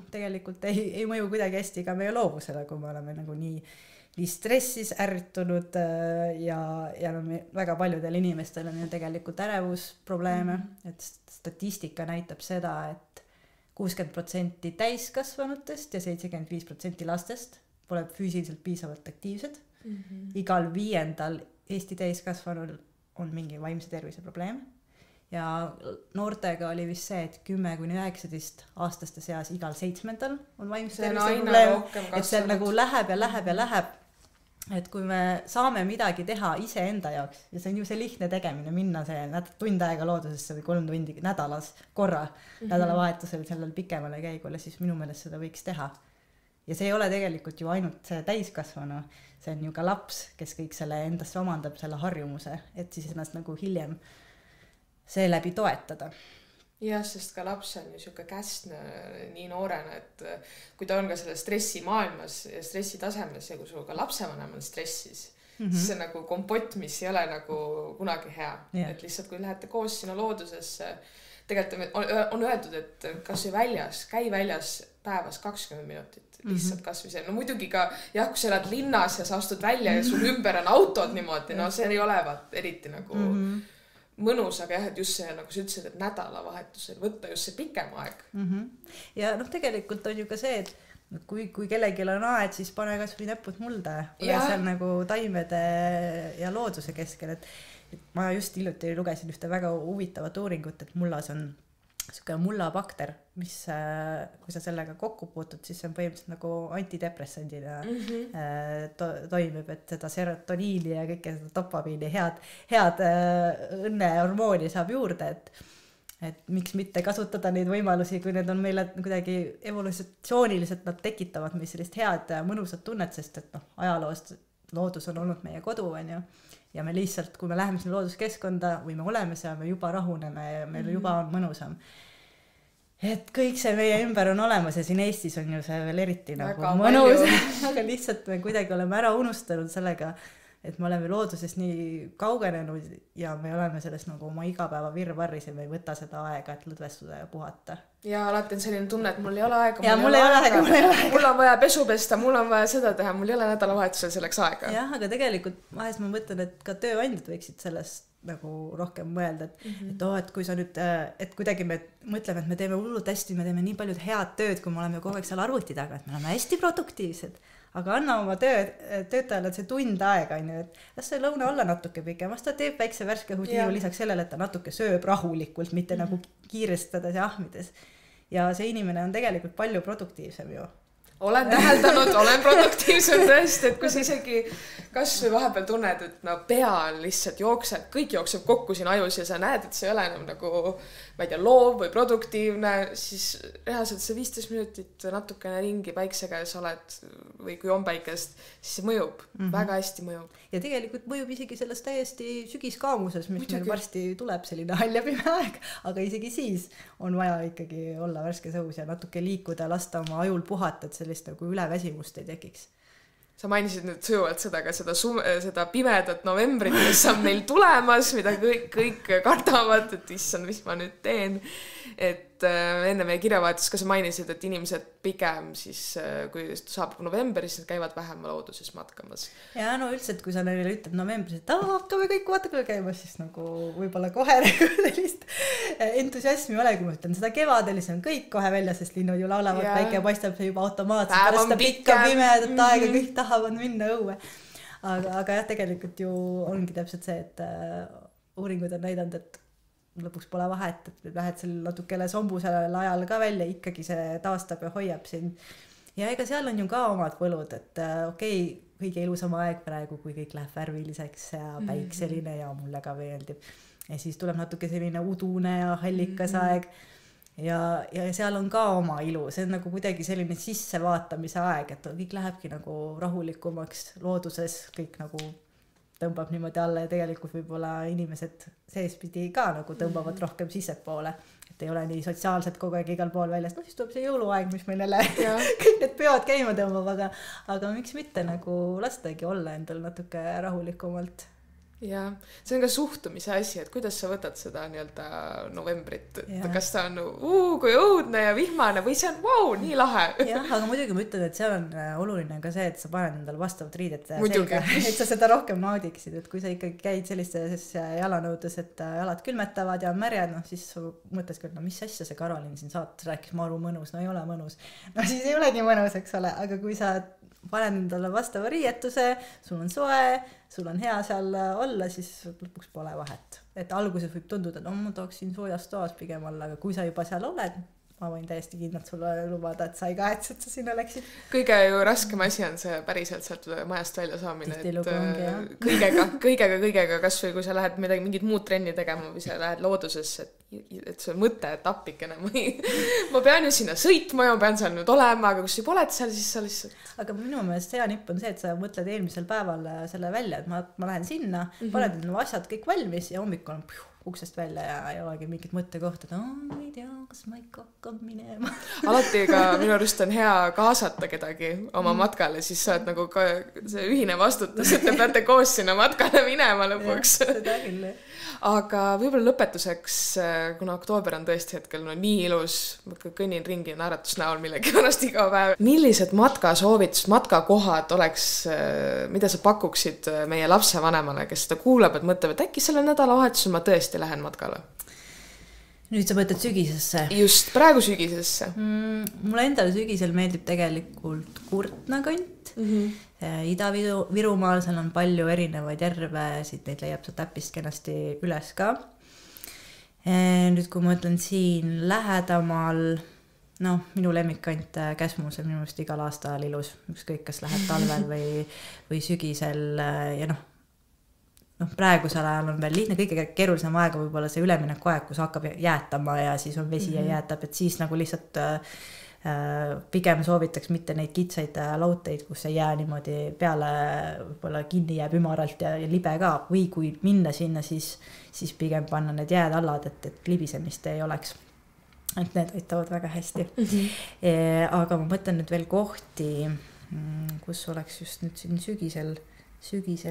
tegelikult ei mõju kuidagi hästi ka meie loovusele, kui me oleme nagu nii stressis, ärritunud ja väga paljudel inimestel on ju tegelikult ärevusprobleeme, et statistika näitab seda, et 60% täiskasvanutest ja 75% lastest pole füüsiliselt piisavalt aktiivsed. Igal 5. Eesti täiskasvanul on mingi vaimse tervise probleem ja noortega oli vist see, et 10–19 aastaste seas igal 7. on vaimse tervise probleem, et see nagu läheb ja läheb, et kui me saame midagi teha iseenda jaoks ja see on ju see lihtne tegemine, minna see tund aega loodusesse või 3 tundi nädalas korra, nädalavahetusel sellel pikemale käigule, siis minu meelest seda võiks teha. Ja see ei ole tegelikult ju ainult see täiskasvanu, see on ju ka laps, kes kõik selle endasse omandab, selle harjumuse, et siis ennast nagu hiljem seeläbi toetada. Jah, sest ka laps on ju siuke käsne nii noorena, et kui ta on ka selle stressi maailmas ja stressi tasemes ja kui sul ka lapsevanem on stressis, siis see nagu kompott, mis ei ole nagu kunagi hea. Et lihtsalt kui lähete koos sinna loodusesse, tegelikult on öeldud, et kas või väljas, käi väljas päevas 20 minutit, lihtsalt kas või see. No muidugi ka, jah, kui sa elad linnas ja sa astud välja ja sul ümber on autod niimoodi, no see ei ole eriti nagu mõnus, aga jah, et just see, nagu sa ütlesid, et nädalavahetusel võtta just see pikem aeg. Ja tegelikult on ju ka see, et kui kellelgi on aed, siis pane kas või näpud mulda, ole seal nagu taimede ja looduse keskel, et ma just hiljuti lugesin ühte väga huvitavat uuringut, et mullas on siuke mullabakter, mis kui sa sellega kokku puutud, siis see on põhimõtteliselt nagu antidepressandina toimib, et seda serotoniini ja kõike seda dopamiini head õnnehormooni saab juurde, et miks mitte kasutada neid võimalusi, kui need on meile kuidagi evolutsiooniliselt, nad tekitavad meil sellist head mõnusat tunnet, sest et ajaloost loodus on olnud meie kodu, on ju. Ja me lihtsalt, kui me läheme sinna looduskeskkonda või me oleme seal, me juba rahuneme ja meil juba on mõnusam. Et kõik see meie ümber on olemas ja siin Eestis on ju see veel eriti nagu mõnus, aga lihtsalt me kuidagi oleme ära unustanud sellega, et me oleme loodusest nii kaugenenud ja me oleme sellest nagu oma igapäeva virvarris ja me ei võta seda aega, et lõdvestuda ja puhata. Ja alati on selline tunne, et mul ei ole aega, mul on vaja pesu pesta, mul on vaja seda teha, mul ei ole nädalavahetusel selleks aega. Jah, aga tegelikult vahest ma mõtlen, et ka tööandjad võiksid sellest nagu rohkem mõelda, et kui sa nüüd, et kuidagi me mõtleme, et me teeme hullult hästi, me teeme nii paljud head tööd, kui me oleme kogu aeg seal arvuti taga, et me oleme hästi produktiivsed. Aga anna oma töötajale see tund aega, et las see lõuna olla natuke pikem, las ta teeb väikse värske hudiu lisaks sellele, et ta natuke sööb rahulikult, mitte nagu kiirestades ja ahmides. Ja see inimene on tegelikult palju produktiivsem ju. Olen täheldanud, olen produktiivsem tõesti, et kui sa isegi kas või vahepeal tunned, et pea lihtsalt jookseb, kõik jookseb kokku siin ajus ja sa näed, et see ei ole enam nagu, ma ei tea, loov või produktiivne, siis reaalselt see 15 minutit natukene ringi päiksega ja sa oled, või kui on päikest, siis see mõjub, väga hästi mõjub. Ja tegelikult mõjub isegi sellest täiesti sügiskaamuses, mis meil varsti tuleb selline haljapime aeg, aga isegi siis on vaja ikkagi olla värskes õhus ja natuke liikuda, lasta oma ajul puhata, et sellist nagu üleväsimust ei tekiks. Sa mainisid nüüd sujuvalt seda ka seda pimedat novembrit, mis on meil tulemas, mida kõik kardavad, et issand, mis ma nüüd teen. Et enne meie kirjavahetus ka sa mainisid, et inimesed pigem siis, kui saabub november, siis nad käivad vähem looduses matkamas. Ja no üldiselt, kui sa neile ütled novembris, et hakkame kõik vaatame käima, siis nagu võib-olla kohe nagu sellist entusiasmi ole, kui ma ütlen seda kevadel, siis on kõik kohe välja, sest linnud ju laulavad, päike paistab see juba automaatselt, pärast seda pikka pimedat aega kõik tahavad minna õue. Aga jah, tegelikult ju ongi täpselt see, et uuringud on näidanud, et lõpuks pole vahet, et lähed seal natukele sombusel ajal ka välja, ikkagi see taastab ja hoiab sind. Ja ega seal on ju ka omad võlud, et okei, kõige ilusam aeg praegu, kui kõik läheb värviliseks ja päikseline ja mulle ka meeldib. Ja siis tuleb natuke selline udune ja hallikas aeg. Ja seal on ka oma ilu, see on nagu kuidagi selline sissevaatamise aeg, et kõik lähebki nagu rahulikumaks looduses, kõik nagu tõmbab niimoodi alla ja tegelikult võib-olla inimesed seespidi ka nagu tõmbavad rohkem sissepoole, et ei ole nii sotsiaalselt kogu aeg igal pool väljast, no siis tuleb see jõuluaeg, mis meil jälle kõik need peod käima tõmbab, aga miks mitte nagu lastagi olla endal natuke rahulikumalt. Ja see on ka suhtumise asi, et kuidas sa võtad seda nii-öelda novembrit, et kas ta on kui õudne ja vihmane või see on nii lahe. Jah, aga muidugi ma ütlen, et seal on oluline ka see, et sa paned endale vastavad riided selga, et sa seda rohkem naudiksid, et kui sa ikkagi käid sellistes jalanõudes, et jalad külmetavad ja on märjad, no siis sa mõtled küll, no mis asja see Karolin siin saates rääkis maru mõnus, no ei ole mõnus. No siis ei ole nii mõnus, eks ole, aga kui sa paned endale vastava riietuse, sul on soe, sul on hea seal olla, siis lõpuks pole vahet. Et alguses võib tunduda, et ma tooksin soojas toas pigem olla, aga kui sa juba seal oled, ma võin täiesti kindlalt sulle lubada, et sa ei kahetse, et sa sinna läksid. Kõige ju raskem asi on see päriselt sealt majast välja saamine. Kõigega, kas või kui sa lähed mingit muud trenni tegema või sa lähed loodusesse, et see mõte, et appikene ma pean ju sinna sõitma ja ma pean seal nüüd olema, aga kui sa pole seal, siis sa lihtsalt... Aga minu meelest hea nipp on see, et sa mõtled eelmisel päeval selle välja, et ma lähen sinna, paned asjad kõik valmis ja hommikul on uksest välja ja ei olegi mingit mõttekohta, et ei tea, kas ma ikka hakkab minema. Alati ka minu arust on hea kaasata kedagi oma matkale, siis sa oled nagu ka see ühine vastutus, et te peate koos sinna matkale minema lõpuks. Ja, seda küll. Aga võib-olla lõpetuseks, kuna oktoober on tõesti hetkel nii ilus, ma kõnnin ringi naeratusnäol millegi pärast iga päev. Millised matkasoovitused, matkakohad oleks, mida sa pakuksid meie lapsevanemale, kes seda kuulab, et mõtleb, et äkki selle nädalavahetusel ma tõesti lähen matkale? Nüüd sa mõtled sügisesse? Just, praegu sügisesse. Mulle endale sügisel meeldib tegelikult Kurtna kant. Ida-Virumaal, seal on palju erinevaid järve, siit neid leiab sa täpist kenasti üles ka. Nüüd kui ma ütlen siin lähedamaal, minu lemmikkant Käsmu, see minu meelest igal aastal ilus, ükskõik kas lähed talvel või sügisel ja praegusel ajal on veel lihtne, kõige keerulisem aega võib-olla see ülemineku aeg, kus hakkab jäätama ja siis on vesi ja jäätab, et siis nagu lihtsalt pigem soovitaks mitte neid kitsaid lauteid, kus see jää niimoodi peale võib-olla kinni jääb ümaralt ja libe ka, või kui minna sinna, siis pigem panna need jääd allad, et libisemist ei oleks. Et need aitavad väga hästi. Aga ma mõtlen nüüd veel kohti, kus oleks just nüüd siin sügisel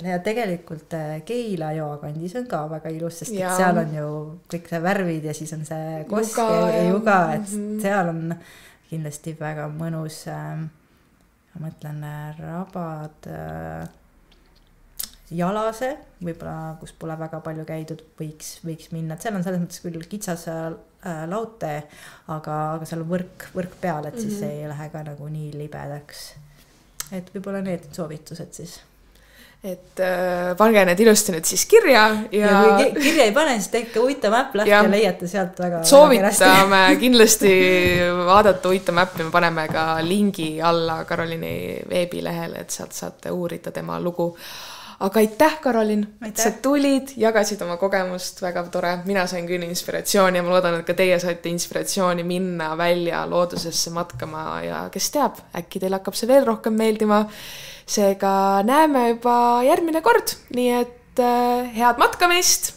ja tegelikult Keila joakandis on ka väga ilus, sest seal on ju kõik see värvid ja siis on see kosk ja juga, et seal on kindlasti väga mõnus, ma mõtlen Rabad, Jalase, võib-olla kus pole väga palju käidud, võiks minna, et seal on selles mõttes küll kitsas laute, aga seal on võrk peal, et siis ei lähe ka nagu nii libedaks. Et võib-olla need soovitused siis. Et pange need ilusti nüüd siis kirja ja kui kirja ei pane, siis tehke Uita Mäpp lahti ja leiate sealt väga soovitame kindlasti vaadata Uita Mäppi, me paneme ka lingi alla Karolini veebilehele, et sealt saate uurida tema lugu. Aga aitäh, Karolin, et sa tulid, jagasid oma kogemust, väga tore. Mina sain küll inspiratsiooni ja ma loodan, et ka teie saite inspiratsiooni minna välja loodusesse matkama ja kes teab, äkki teil hakkab see veel rohkem meeldima. Seega näeme juba järgmine kord, nii et head matkamist!